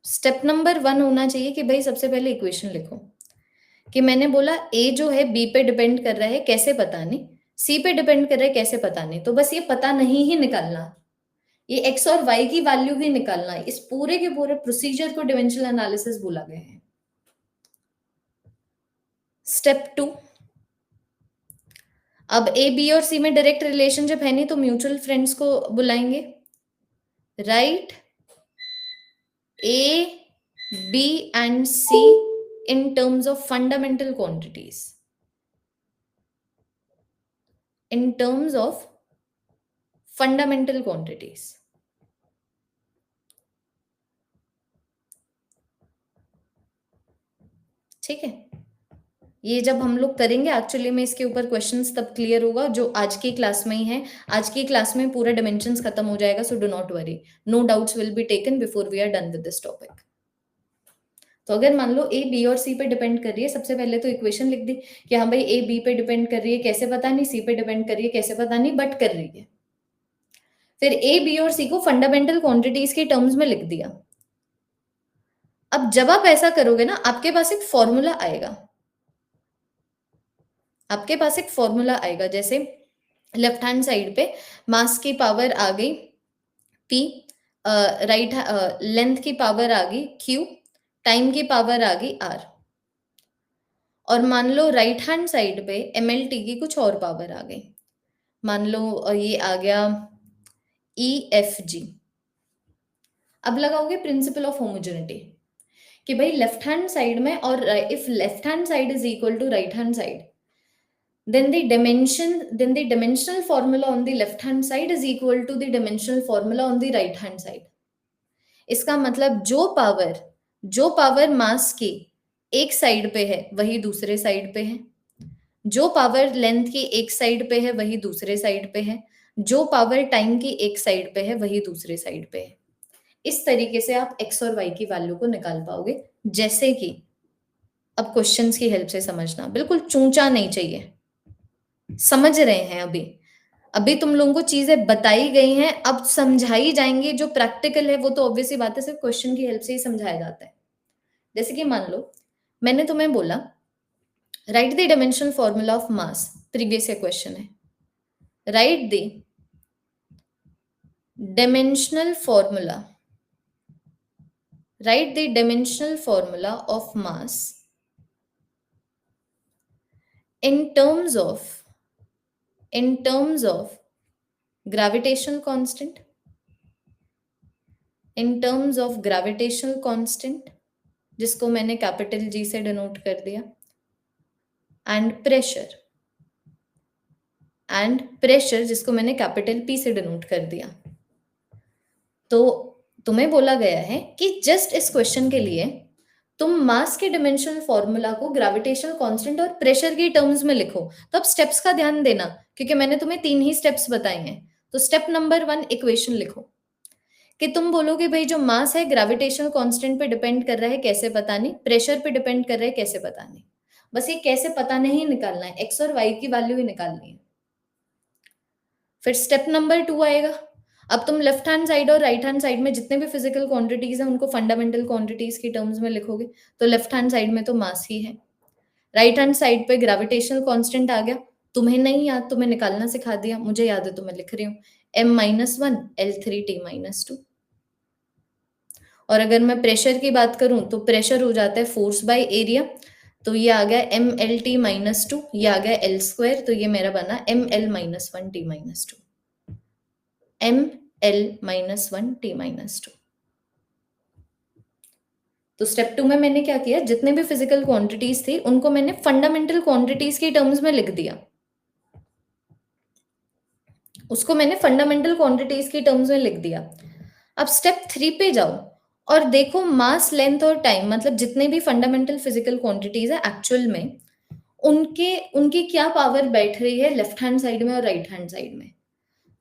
Step number 1 होना चाहिए कि भाई सबसे पहले इक्वेशन लिखो, कि मैंने बोला A जो है B पे डिपेंड कर रहा है, कैसे पता नहीं, C पे डिपेंड कर रहा है, कैसे पता नहीं, तो बस ये पता नहीं ही निकालना, ये x और y की वैल्यू ही निकालना है। इस पूरे के पूरे प्रोसीजर को डिमेंशनल एनालिसिस बोला गया है। स्टेप 2, अब ए बी और सी में डायरेक्ट रिलेशनशिप है नहीं, तो म्यूचुअल फ्रेंड्स को बुलाएंगे, write A B and C in terms of fundamental quantities, in terms of fundamental quantities, ठीक है। ये जब हम लोग करेंगे एक्चुअली में इसके ऊपर क्वेश्चंस तब क्लियर होगा, जो आज की क्लास में ही है। आज की क्लास में पूरा डायमेंशंस खत्म हो जाएगा, so do not worry, no doubts will be taken before we are done with this topic. तो अगर मान लो ए बी और सी पे डिपेंड कर रही है, सबसे पहले तो इक्वेशन लिख दी कि हाँ भाई ए बी पे डिपेंड कर रही है, कैसे पता नहीं, सी पे डिपेंड कर रही है, कैसे पता नहीं, बट कर रही है। फिर ए बी और सी को फंडामेंटल क्वांटिटीज के टर्म्स में लिख दिया। अब जब आप ऐसा करोगे ना, आपके पास एक फॉर्मूला आएगा, आपके पास एक फॉर्मूला आएगा, जैसे लेफ्ट हैंड साइड पे मास की पावर आ गई P, राइट लेंथ की पावर आ गई Q, टाइम की पावर आ गई R, और मान लो राइट हैंड साइड पे MLT की कुछ और पावर आ गई, मान लो ये आ गया EFG। अब लगाओगे प्रिंसिपल ऑफ होमोजेनिटी कि भाई लेफ्ट हैंड साइड में, और if left hand side is equal to right hand side, then the dimensional formula on the left hand side is equal to the dimensional formula on the right hand side। इसका मतलब जो power mass की एक side पे है वही दूसरे side पे है, जो पावर लेंथ की एक साइड पे है वही दूसरे साइड पे है, जो पावर टाइम की एक साइड पे है वही दूसरे साइड पे है। इस तरीके से आप x और y की वैल्यू को निकाल पाओगे। जैसे कि अब क्वेश्चंस की हेल्प से समझना, बिल्कुल चूंचा नहीं चाहिए, समझ रहे हैं अभी, अभी तुम लोगों को चीजें बताई गई हैं, अब समझाई जाएंगी। जो प्रैक्टिकल है वो तो ऑब्वियसली बात है, सिर्फ क्वेश्चन की हेल्प से ही समझाया जाता है। जैसे कि मान लो मैंने तुम्हें बोला write the dimensional formula of mass, previous question है, write the dimensional formula, write the dimensional formula of mass in terms of gravitational constant, in terms of gravitational constant जिसको मैंने कैपिटल G से डिनोट कर दिया, and pressure जिसको मैंने capital P से denote कर दिया। तो तुम्हें बोला गया है कि जस्ट इस क्वेश्चन के लिए तुम मास के डिमेंशनल फॉर्मूला को ग्रेविटेशनल कांस्टेंट और प्रेशर के टर्म्स में लिखो। तो अब स्टेप्स का ध्यान देना, क्योंकि मैंने तुम्हें 3 ही स्टेप्स बताए हैं। तो स्टेप नंबर 1 इक्वेशन लिखो, कि तुम बोलोगे भाई जो मास है ग्रेविटेशनल कांस्टेंट पे डिपेंड कर रहा है, कैसे पता नहीं, प्रेशर पे डिपेंड कर रहा है, कैसे पता नहीं, बस ये कैसे पता नहीं निकालना है, एक्स और वाई की वैल्यू ही निकालनी है। फिर स्टेप नंबर 2 आएगा, अब तुम लेफ्ट हैंड साइड और राइट हैंड साइड में जितने भी फिजिकल क्वांटिटीज हैं उनको फंडामेंटल क्वांटिटीज की टर्म्स में लिखोगे। तो लेफ्ट हैंड साइड में तो मास ही है, राइट हैंड साइड पे ग्रेविटेशनल कांस्टेंट आ गया। तुम्हें नहीं याद, तुम्हें निकालना सिखा दिया, मुझे याद है तो मैं लिख रही हूँ m-1 L3T-2। और अगर मैं प्रेशर की बात करूं तो प्रेशर हो जाता है फोर्स बाय एरिया, तो ये आ गया MLT-2, ये आ गया L2, तो ये मेरा बना ML-1T-2। M L minus one T minus two. तो स्टेप 2 में मैंने क्या किया, जितने भी फिजिकल क्वांटिटीज थी उनको मैंने फंडामेंटल क्वांटिटीज के टर्म्स में लिख दिया, उसको मैंने फंडामेंटल क्वांटिटीज के टर्म्स में लिख दिया। अब स्टेप 3 पे जाओ और देखो मास, लेंथ और टाइम, मतलब जितने भी फंडामेंटल फिजिकल क्वांटिटीज है एक्चुअल में उनके उनकी क्या पावर बैठ रही है लेफ्ट हैंड साइड में और राइट हैंड साइड में।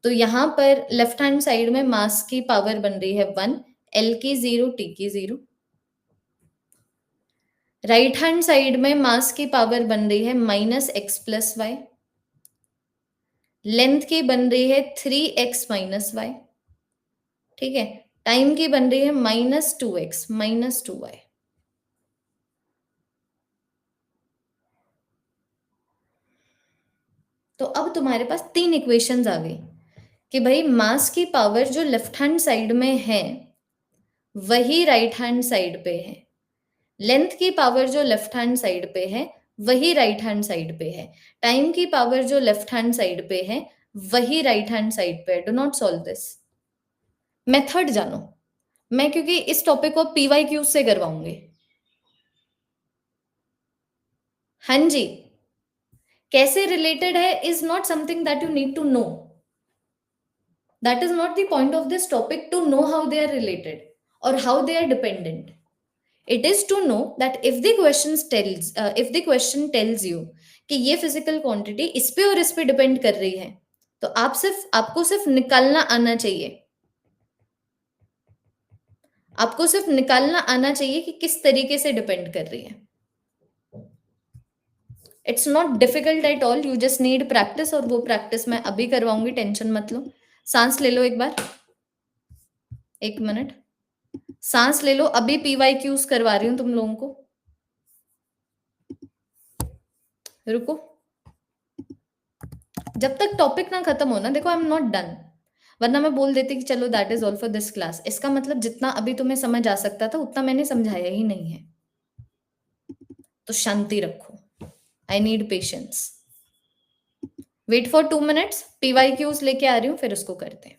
तो यहाँ पर लेफ्ट हैंड साइड में मास की पावर बन रही है 1, एल की 0, टी की 0। राइट हैंड साइड में मास की पावर बन रही है -x+y। लेंथ की बन रही है 3x-y। ठीक है। टाइम की बन रही है -2x-2y। तो अब तुम्हारे पास 3 इक्वेशंस आ गई कि भाई मास की पावर जो लेफ्ट हैंड साइड में है वही राइट हैंड साइड पे है, लेंथ की पावर जो लेफ्ट हैंड साइड पे है वही राइट हैंड साइड पे है, टाइम की पावर जो लेफ्ट हैंड साइड पे है वही राइट हैंड साइड पे है। Do not solve this. Method जानो। मैं क्योंकि इस टॉपिक को पीवाईक्यू से करवाऊंगी। हाँ जी, कैसे रिलेटेड है is not something that you need to know, that is not the point of this topic to know how they are related और how they are dependent. It is to know that if the question tells you कि ये physical quantity इस पे और इस पे depend कर रही है, तो आपको सिर्फ निकालना आना चाहिए, आपको सिर्फ निकालना आना चाहिए कि किस तरीके से डिपेंड कर रही है। It's not difficult at all, you just need practice, और वो प्रैक्टिस मैं अभी करवाऊंगी, टेंशन मत लो। सांस ले लो एक बार, 1 मिनट सांस ले लो, अभी पीवाईक्यूज करवा रही हूं तुम लोगों को, रुको। जब तक टॉपिक ना खत्म हो ना, देखो आई एम नॉट डन, वरना मैं बोल देती कि चलो that is all for this class. इसका मतलब जितना अभी तुम्हें समझ आ सकता था उतना मैंने समझाया ही नहीं है, तो शांति रखो। I need patience. Wait for 2 minutes, PYQs लेके आ रही हूँ, फिर उसको करते हैं।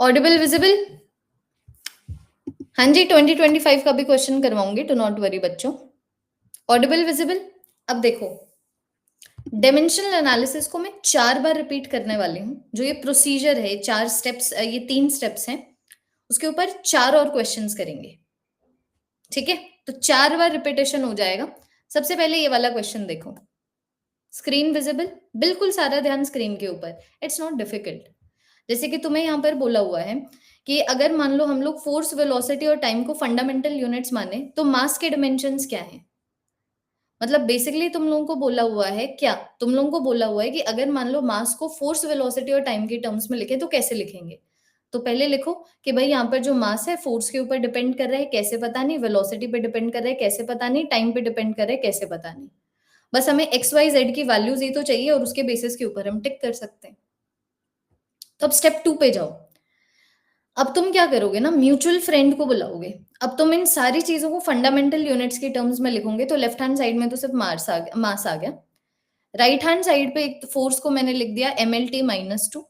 Audible, visible? हाँ जी, 2025 का भी क्वेश्चन करवाऊंगी, डू नॉट वरी बच्चों। Audible, visible? अब देखो, डायमेंशनल एनालिसिस को मैं 4 बार रिपीट करने वाली हूँ। जो ये प्रोसीजर है, 4 स्टेप्स, ये 3 स्टेप्स हैं, उसके ऊपर 4 और क्वेश्चंस करेंगे, ठीक है? तो 4 बार रिपीटेशन हो जाएगा। सबसे पहले ये वाला क्वेश्चन देखो, स्क्रीन विजिबल? बिल्कुल सारा ध्यान स्क्रीन के ऊपर, इट्स नॉट डिफिकल्ट। जैसे कि तुम्हें यहाँ पर बोला हुआ है कि अगर मान लो हम लोग फोर्स, वेलोसिटी और टाइम को फंडामेंटल यूनिट्स माने, तो मास के डिमेंशंस क्या हैं? मतलब बेसिकली तुम लोगों को बोला हुआ है क्या, तुम लोगों को बोला हुआ है कि अगर मान लो मास को फोर्स, वेलोसिटी और टाइम के टर्म्स में लिखे तो कैसे लिखेंगे? तो पहले लिखो कि भाई यहाँ पर जो मास है फोर्स के ऊपर डिपेंड कर रहा है, कैसे पता नहीं, वेलोसिटी पे डिपेंड कर रहा है, कैसे पता नहीं, टाइम पे डिपेंड कर रहा है, कैसे पता नहीं। बस हमें एक्स वाई जेड की वैल्यूज ही तो चाहिए और उसके बेसिस के ऊपर हम टिक कर सकते हैं। तो अब स्टेप 2 पे जाओ। अब तुम क्या करोगे ना, म्यूचुअल फ्रेंड को बुलाओगे। अब तुम इन सारी चीजों को फंडामेंटल यूनिट्स के टर्म्स में लिखोगे, तो लेफ्ट हैंड साइड में तो सिर्फ मास आ गया। राइट हैंड साइड पे एक फोर्स को मैंने लिख दिया mlt-2,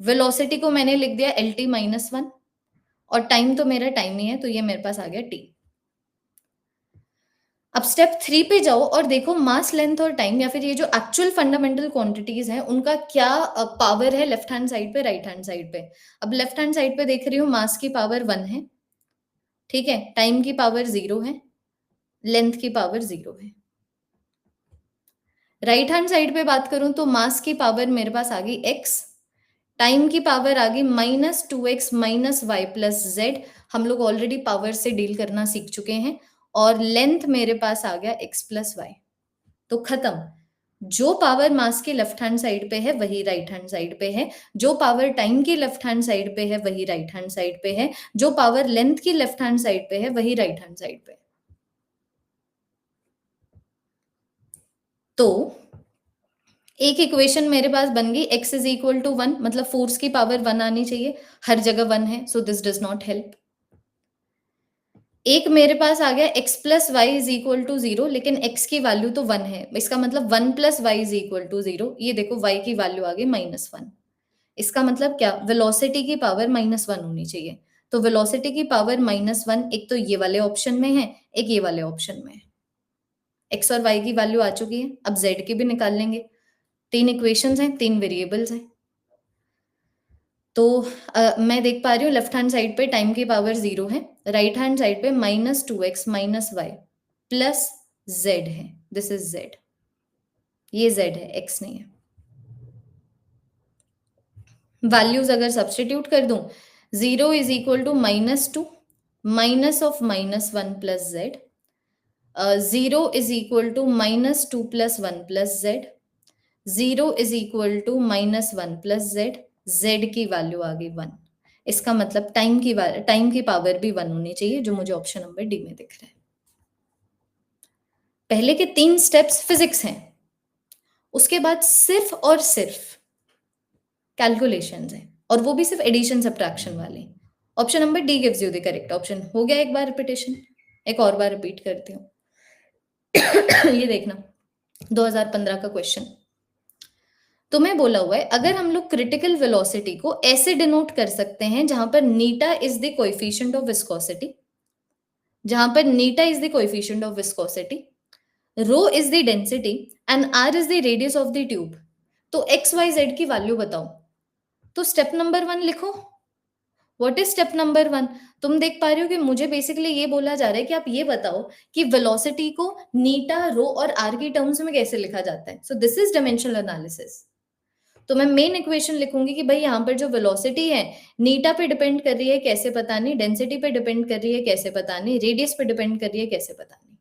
वेलोसिटी को मैंने लिख दिया lt-1, और टाइम तो मेरा टाइम ही है, तो ये मेरे पास आ गया t। अब स्टेप 3 पे जाओ और देखो मास, लेंथ और टाइम, या फिर ये जो एक्चुअल फंडामेंटल क्वांटिटीज हैं, उनका क्या पावर है लेफ्ट हैंड साइड पे, राइट हैंड साइड पे। अब लेफ्ट हैंड साइड पे देख रही हूँ मास की पावर 1 है, ठीक है, टाइम की पावर 0 है, लेंथ की पावर 0 है। राइट हैंड साइड पे बात करूं तो मास की पावर मेरे पास आ गई x, टाइम की पावर आ गई -2x - y + z। हम लोग ऑलरेडी पावर से डील करना सीख चुके हैं। और लेंथ मेरे पास आ गया x + y। तो खत्म। जो पावर मास की लेफ्ट हैंड साइड पे है वही राइट हैंड साइड पे है, जो पावर टाइम की लेफ्ट हैंड साइड पे है वही राइट हैंड साइड पे है, जो पावर लेंथ की लेफ्ट हैंड साइड पे है वही राइट हैंड साइड पे है। तो एक इक्वेशन मेरे पास बन गई, x = 1, मतलब फोर्स की पावर 1 आनी चाहिए, हर जगह 1 है, so this does not help. एक मेरे पास आ गया x + y = 0, लेकिन x की वैल्यू तो 1 है, इसका मतलब 1 + y = 0। ये देखो y की वैल्यू आ गई -1। इसका मतलब क्या, वेलोसिटी की पावर -1 होनी चाहिए। तो वेलोसिटी की पावर -1 एक तो ये वाले ऑप्शन में है, एक ये वाले ऑप्शन में है। x और y की वैल्यू आ चुकी है, अब z की भी निकाल लेंगे। 3 इक्वेशंस हैं, 3 वेरिएबल्स हैं। तो मैं देख पा रही हूँ लेफ्ट हैंड साइड पे टाइम की पावर 0 है, राइट हैंड साइड पे -2x - y प्लस z है। दिस इज z, ये z है, x नहीं है। वैल्यूज अगर सब्स्टिट्यूट कर दूं, 0 = -2 -(-1 + z), 0 = -2 + 1 + z, 0 = -1 + z, z की वैल्यू आ गई 1। इसका मतलब टाइम की पावर भी 1 होनी चाहिए, जो मुझे ऑप्शन नंबर डी में दिख रहा है। पहले के 3 स्टेप्स फिजिक्स हैं, उसके बाद सिर्फ और सिर्फ कैलकुलेशंस हैं, और वो भी सिर्फ एडिशन सब्ट्रैक्शन वाले। Option number D gives you the correct option. हो गया एक बार रिपीटेशन, एक और बार रिपीट करती हूँ। ये देखना, 2015 का क्वेश्चन। तुम्हें बोला हुआ है अगर हम लोग क्रिटिकल वेलोसिटी को ऐसे डिनोट कर सकते हैं, जहां पर eta is the coefficient of viscosity, जहां पर eta is the coefficient of viscosity, rho is the density and R is the radius of the tube, तो एक्स वाई जेड की वैल्यू बताओ। तो स्टेप नंबर 1 लिखो। What is step number 1? तुम देख पा रहे हो कि मुझे बेसिकली ये बोला जा रहा है कि आप ये बताओ कि वेलोसिटी को नीटा, रो और आर की टर्म्स में कैसे लिखा जाता है। सो दिस इज डायमेंशनल एनालिसिस। तो मैं मेन इक्वेशन लिखूंगी कि भाई यहाँ पर जो वेलोसिटी है नीटा पे डिपेंड कर रही है, कैसे पता नहीं, डेंसिटी पे डिपेंड कर रही है, कैसे पता नहीं, रेडियस पे डिपेंड कर रही है, कैसे पता नहीं।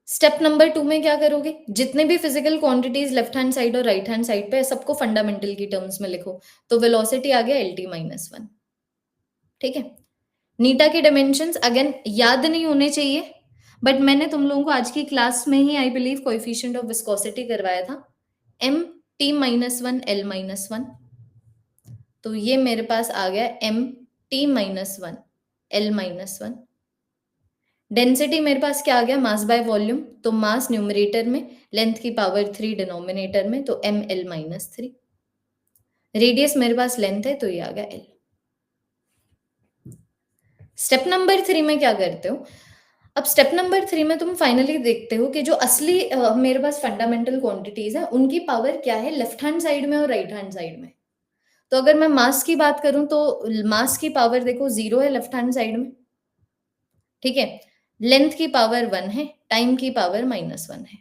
स्टेप नंबर 2 में क्या करोगे, जितने भी physical quantities left hand side और राइट हैंड साइड पे है, सबको फंडामेंटल की टर्म्स में लिखो। तो वेलोसिटी आ गया lt-1, ठीक है। नीटा के डायमेंशंस अगेन याद नहीं होने चाहिए, बट मैंने तुम लोगों को आज की क्लास में ही I believe coefficient of viscosity करवाया था, mt-1 l-1। तो ये मेरे पास आ गया mt-1 l-1। डेंसिटी मेरे पास क्या आ गया, मास बाय वॉल्यूम, तो मास न्यूमरेटर में, लेंथ की पावर 3 डिनोमिनेटर में, तो ml-3। रेडियस मेरे पास लेंथ है तो ये आ गया L। स्टेप नंबर 3 में क्या करते हो? अब स्टेप नंबर 3 में तुम फाइनली देखते हो कि जो असली मेरे पास फंडामेंटल क्वांटिटीज है उनकी पावर क्या है लेफ्ट हैंड साइड में और राइट हैंड साइड में। तो अगर मैं मास की बात करूं तो मास की पावर देखो 0 है लेफ्ट हैंड साइड में, ठीक है। लेंथ की पावर 1 है, टाइम की पावर -1 है।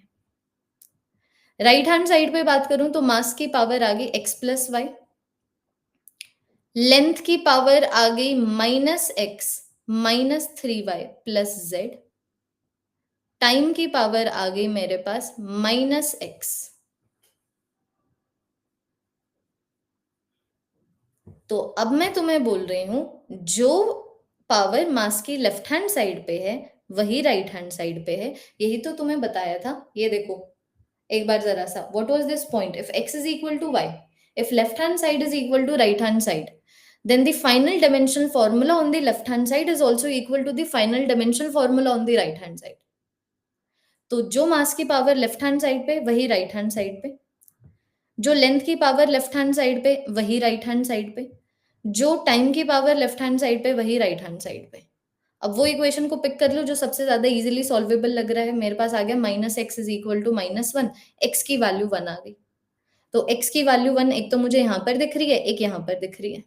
राइट हैंड साइड पे बात करूं तो मास की पावर आ गई x प्लस वाई, लेंथ की पावर आ गई -x -3y plus Z, time की पावर आ गई मेरे पास -x। तो अब मैं तुम्हें बोल रही हूं जो पावर मास की लेफ्ट हैंड साइड पे है वही राइट हैंड साइड पे है। यही तो तुम्हें बताया था। ये देखो एक बार जरा सा, what was this point? If x is equal to y, if left hand side is equal to right hand side, then the final dimension formula on the left hand side is also equal to the final dimension formula on the right hand side। तो जो मास की power left hand side पे वही right hand side पे, जो length की power left hand side पे वही राइट हैंड साइड पे, जो टाइम की पावर लेफ्ट हैंड साइड पे वही राइट हैंड साइड पे। अब वो इक्वेशन को पिक कर लो जो सबसे ज्यादा इजीली सॉल्वेबल लग रहा है। मेरे पास आ गया -x is equal to -1, x की वैल्यू 1 आ गई। तो x की वैल्यू 1 एक तो मुझे यहां पर दिख रही है, एक यहां पर दिख रही है,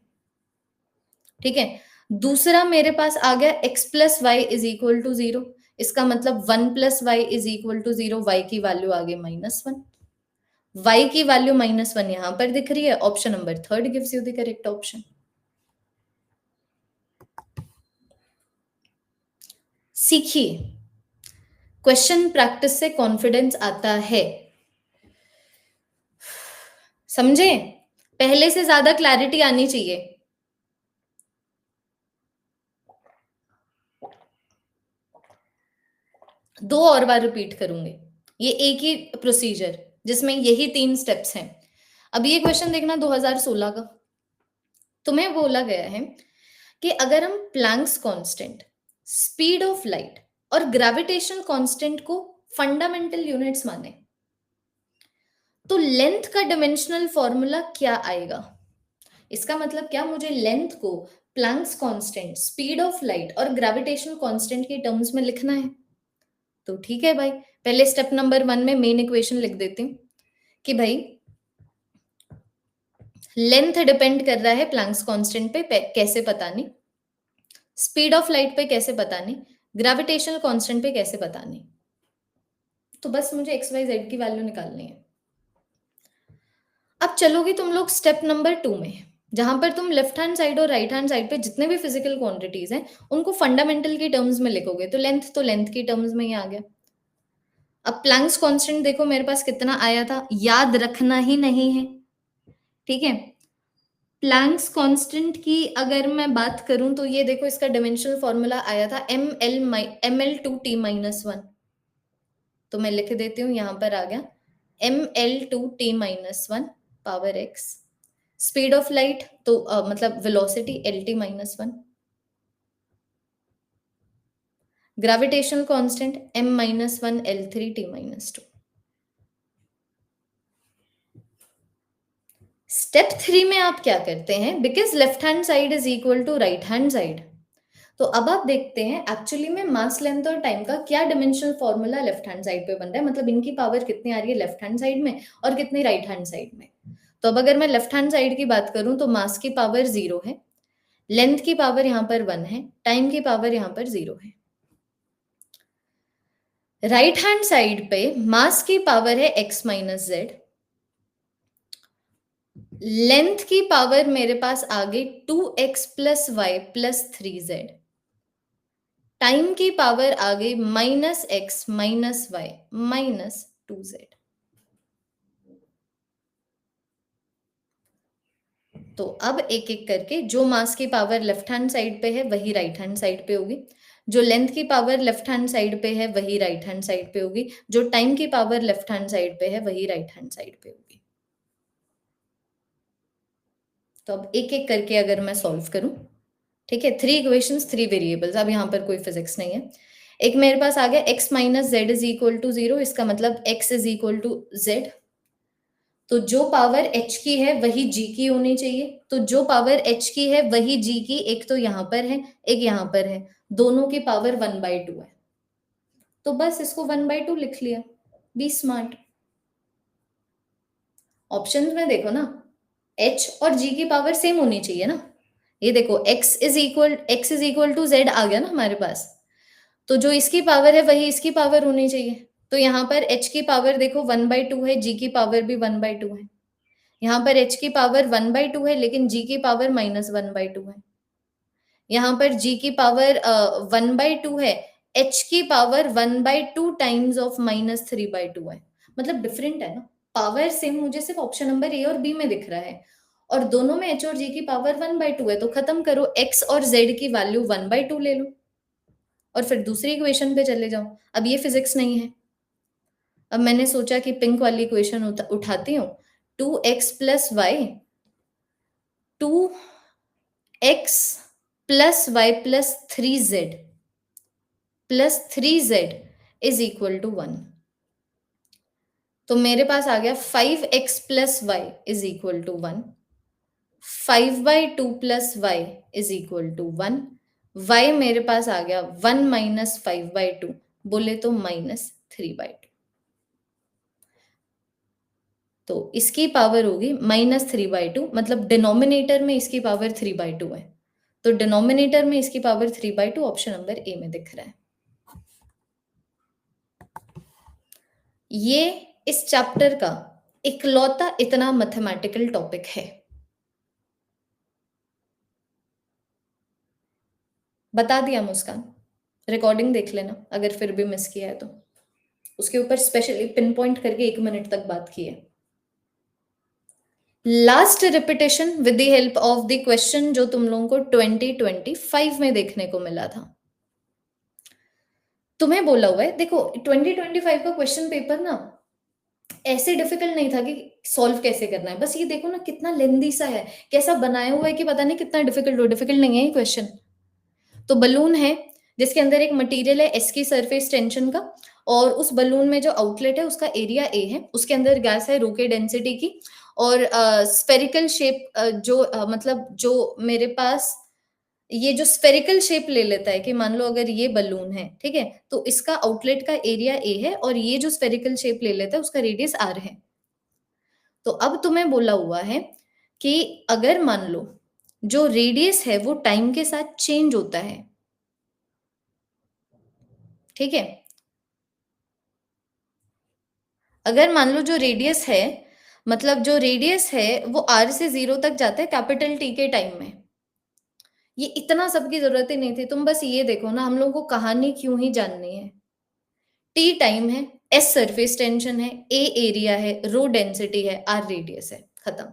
ठीक है। दूसरा मेरे पास आ गया x plus Y is equal to 0, इसका मतलब 1 plus Y is equal to 0, Y की वैल्यू आ गई -1, y की वैल्यू -1 यहां पर दिख रही है। Option number 3 gives you the correct option. सीखिए, क्वेश्चन प्रैक्टिस से कॉन्फिडेंस आता है, समझे? पहले से ज्यादा क्लैरिटी आनी चाहिए। दो और बार रिपीट करूंगी, ये एक ही प्रोसीजर जिसमें यही 3 स्टेप्स हैं। अब ये क्वेश्चन देखना 2016 का। तुम्हें बोला गया है कि अगर हम Planck's constant, speed of light और ग्रेविटेशन कांस्टेंट को फंडामेंटल यूनिट्स माने तो लेंथ का डायमेंशनल फॉर्मूला क्या आएगा? इसका मतलब क्या मुझे लेंथ को Planck's constant, speed of light और ग्रेविटेशन कांस्टेंट के टर्म्स में लिखना है। तो ठीक है भाई, पहले स्टेप नंबर 1 में मेन इक्वेशन लिख देती हूँ कि भाई लेंथ डिपेंड कर रहा है प्लैंक्स कांस्टेंट पे, कैसे पता नहीं, स्पीड ऑफ लाइट पे कैसे पता नहीं, ग्रेविटेशनल कांस्टेंट पे कैसे पता नहीं। तो बस मुझे एक्स वाई जेड की वैल्यू निकालनी है। अब चलोगे तुम लोग स्टेप नंबर 2 में, जहां पर तुम लेफ्ट हैंड साइड और राइट हैंड साइड पे जितने भी फिजिकल क्वांटिटीज हैं उनको फंडामेंटल की टर्म्स में लिखोगे। तो लेंथ की टर्म्स में ही आ गया। अब प्लैंक्स कांस्टेंट देखो मेरे पास कितना आया था, याद रखना ही नहीं है, ठीक है। प्लैंक्स कांस्टेंट की अगर मैं बात करूं तो ये देखो इसका डायमेंशनल फॉर्मूला आया था ml2t-1। तो मैं लिख देती हूँ, यहां पर आ गया ml2t-1 power x। Speed of light तो मतलब velocity lt-1, gravitational constant m-1 l3t-2। Step 3 में आप क्या करते हैं, because left hand side is equal to right hand side, तो अब आप देखते हैं एक्चुअली में मास, लेंथ और टाइम का क्या dimensional formula left hand side पे बन रहा है, मतलब इनकी पावर कितनी आ रही है लेफ्ट हैंड साइड में और कितनी राइट हैंड साइड में। तो अब अगर मैं लेफ्ट हैंड साइड की बात करूं तो मास की पावर 0 है, लेंथ की पावर यहां पर 1 है, टाइम की पावर यहां पर 0 है। राइट हैंड साइड पे मास की पावर है x माइनस जेड, लेंथ की पावर मेरे पास आ गई 2x plus Y plus 3z, time की पावर आ गई -x minus Y minus 2z। तो अब एक एक करके जो मास की पावर लेफ्ट हैंड साइड पे है वही राइट हैंड साइड पे होगी, जो लेंथ की पावर लेफ्ट हैंड साइड पे है वही राइट हैंड साइड पे होगी, जो टाइम की पावर लेफ्ट हैंड साइड पे है वही राइट हैंड साइड पे होगी। तो अब एक एक करके अगर मैं सॉल्व करूं, ठीक है, 3 इक्वेशंस 3 वेरिएबल्स, अब यहाँ पर कोई फिजिक्स नहीं है। एक मेरे पास आ गया x minus Z is equal to 0, इसका मतलब x is equal to Z, तो जो पावर h की है वही g की होनी चाहिए, तो जो पावर h की है वही g की, एक तो यहां पर है एक यहां पर है, दोनों की पावर 1/2 है, तो बस इसको 1/2 लिख लिया। B smart. ऑप्शन में देखो ना, h और g की पावर सेम होनी चाहिए ना। ये देखो x is equal to z आ गया ना हमारे पास, तो जो इसकी पावर है वही इसकी पावर होनी चाहिए। तो यहाँ पर h की पावर देखो 1/2 है, g की पावर भी 1/2 है। यहाँ पर h की पावर 1/2 है लेकिन g की पावर -1/2 है। यहाँ पर g की पावर 1/2 है, h की पावर 1/2 टाइम्स ऑफ -3/2 है, मतलब डिफरेंट है ना। पावर सेम मुझे सिर्फ ऑप्शन नंबर ए और बी में दिख रहा है, और दोनों में h और g की पावर 1/2 है, तो खत्म करो, x और z की वैल्यू 1/2 ले लो और फिर दूसरी इक्वेशन पे चले जाओ। अब ये फिजिक्स नहीं है, अब मैंने सोचा कि पिंक वाली इक्वेशन उठाती हूँ। 2x plus Y, 2x plus Y plus 3z is equal to 1। तो मेरे पास आ गया 5x plus Y is equal to 1, 5/2 plus Y is equal to 1, y मेरे पास आ गया 1 माइनस 5/2, बोले तो -3/2। तो इसकी पावर होगी -3/2, मतलब डिनोमिनेटर में इसकी पावर 3/2 है, तो डिनोमिनेटर में इसकी पावर 3/2 ऑप्शन नंबर ए में दिख रहा है। ये इस चैप्टर का इकलौता इतना मैथमेटिकल टॉपिक है। बता दिया मुस्कान, रिकॉर्डिंग देख लेना अगर फिर भी मिस किया है तो, उसके ऊपर स्पेशली पिन पॉइंट करके 1 मिनट तक बात की है। Last repetition with the help of the question जो तुम लोगों को 2025 में देखने को मिला था। तुम्हें बोला हुआ है, देखो 2025 का क्वेश्चन पेपर ना ऐसे डिफिकल्ट नहीं था कि सॉल्व कैसे करना है, बस ये देखो ना कितना लेंदी सा है, कैसा बनाया हुआ है कि पता नहीं कितना डिफिकल्ट हो। डिफिकल्ट नहीं है ये क्वेश्चन। तो बलून है जिसके अंदर एक मटेरियल है एस की सरफेस टेंशन का, और उस बलून में जो आउटलेट है उसका एरिया ए है, उसके अंदर गैस है रो के डेंसिटी की, और स्फेरिकल शेप जो मतलब जो मेरे पास ये जो स्फेरिकल शेप ले लेता है कि मान लो अगर ये बलून है, ठीक है, तो इसका आउटलेट का एरिया ए है और ये जो स्फेरिकल शेप ले लेता है उसका रेडियस आर है। तो अब तुम्हें बोला हुआ है कि अगर मान लो जो रेडियस है वो टाइम के साथ चेंज होता है, ठीक है, अगर मान लो जो रेडियस है, मतलब जो रेडियस है वो आर से 0 तक जाता है कैपिटल टी के टाइम में। ये इतना सबकी जरूरत ही नहीं थी, तुम बस ये देखो ना, हम लोगों को कहानी क्यों ही जाननी है। टी टाइम है, एस सरफेस टेंशन है, ए एरिया है, रो डेंसिटी है, आर रेडियस है, खत्म।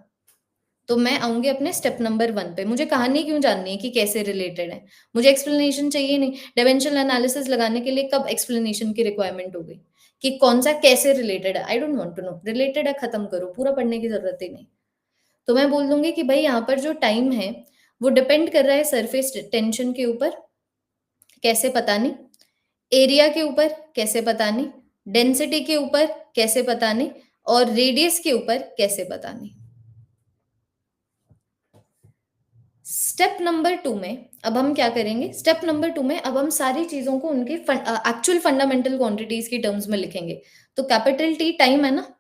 तो मैं आऊंगी अपने स्टेप नंबर 1 पे। मुझे कहानी क्यों जाननी है कि कैसे रिलेटेड है, मुझे एक्सप्लेनेशन चाहिए नहीं। डायमेंशनल एनालिसिस लगाने के लिए कब एक्सप्लेनेशन की रिक्वायरमेंट हो गई कि कौन सा कैसे रिलेटेड है? I don't want to know, related है खत्म करो, पूरा पढ़ने की जरूरत ही नहीं। तो मैं बोल दूंगी कि भाई यहाँ पर जो टाइम है वो डिपेंड कर रहा है सरफेस टेंशन के ऊपर, कैसे पता नहीं, एरिया के ऊपर कैसे पता नहीं, डेंसिटी के ऊपर कैसे पता नहीं, और रेडियस के ऊपर कैसे पता नहीं। स्टेप नंबर 2 में अब हम क्या करेंगे, स्टेप नंबर 2 में अब हम सारी चीजों को उनके एक्चुअल फंडामेंटल क्वांटिटीज की टर्म्स में लिखेंगे। तो कैपिटल टी टाइम है ना,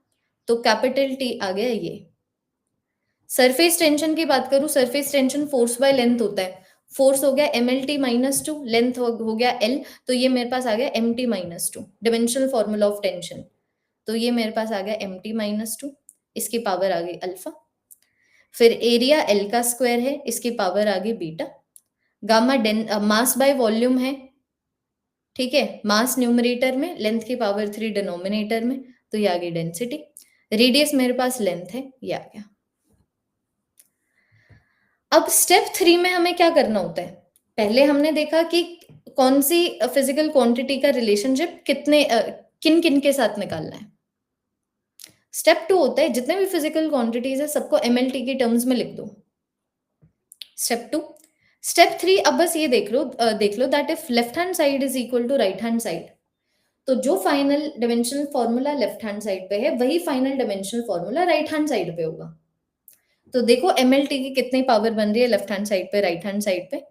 तो कैपिटल टी आ गया ये। सरफेस टेंशन की बात करूं, surface tension force by length होता है, फोर्स हो गया mlt-2, लेंथ हो गया l, तो ये मेरे पास आ गया mt-2, dimensional formula of tension. तो ये मेरे पास आ गया mt-2, इसकी पावर आ गई अल्फा। फिर एरिया एल का स्क्वायर है, इसकी पावर आ गई beta. Gamma mass by volume है, ठीक है, मास न्यूमरेटर में, लेंथ की पावर 3 डिनोमिनेटर में, तो ये आ गई डेंसिटी। रेडियस मेरे पास लेंथ है, ये आ गया। अब स्टेप 3 में हमें क्या करना होता है, पहले हमने देखा कि कौन सी फिजिकल क्वांटिटी का रिलेशनशिप कितने किन किन के साथ निकालना है। स्टेप 2 होता है जितने भी फिजिकल क्वांटिटीज है सबको एमएलटी की टर्म्स में लिख दो। स्टेप 2। स्टेप 3 अब बस ये देख लो that if left hand side is equal to right hand side, तो जो final dimensional formula left hand side पे है वही final dimensional formula right hand side पे होगा। तो देखो एमएलटी की कितनी पावर बन रही है लेफ्ट हैंड साइड पे, राइट हैंड साइड पे।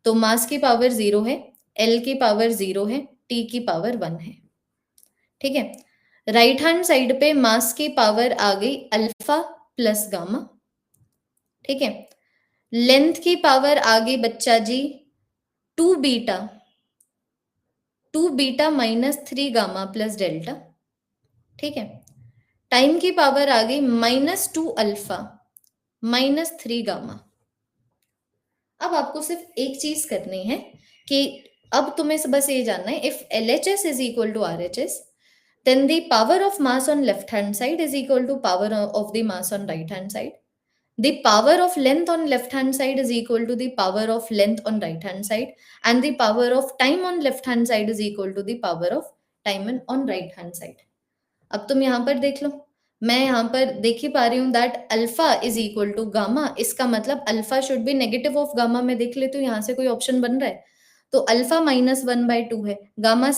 तो मास की पावर 0 है, एल की पावर 0 है, टी की पावर 1 है। ठीक है, राइट हैंड साइड पे मास की पावर आ गई अल्फा प्लस गामा। ठीक है, लेंथ की पावर आ गई बच्चा जी 2 beta, 2 beta minus 3 gamma plus delta. ठीक है, टाइम की पावर आ गई -2 अल्फा माइनस 3 गामा। अब आपको सिर्फ एक चीज करनी है कि अब तुम्हें बस ये जानना है, if LHS is equal to RHS, then the power of mass on left hand side is equal to power of the mass on right hand side. The power of length on left hand side is equal to the power of length on right hand side, and the power of time on left hand side is equal to the power of time on right hand side. अब तुम यहाँ पर देख लो, मैं यहाँ पर देख ही पा रही हूँ that alpha is equal to gamma, इसका मतलब alpha should be negative of gamma. मैं देख लेती हूँ यहाँ से कोई ऑप्शन बन रहा है, तो अल्फा -1/2 है, गामा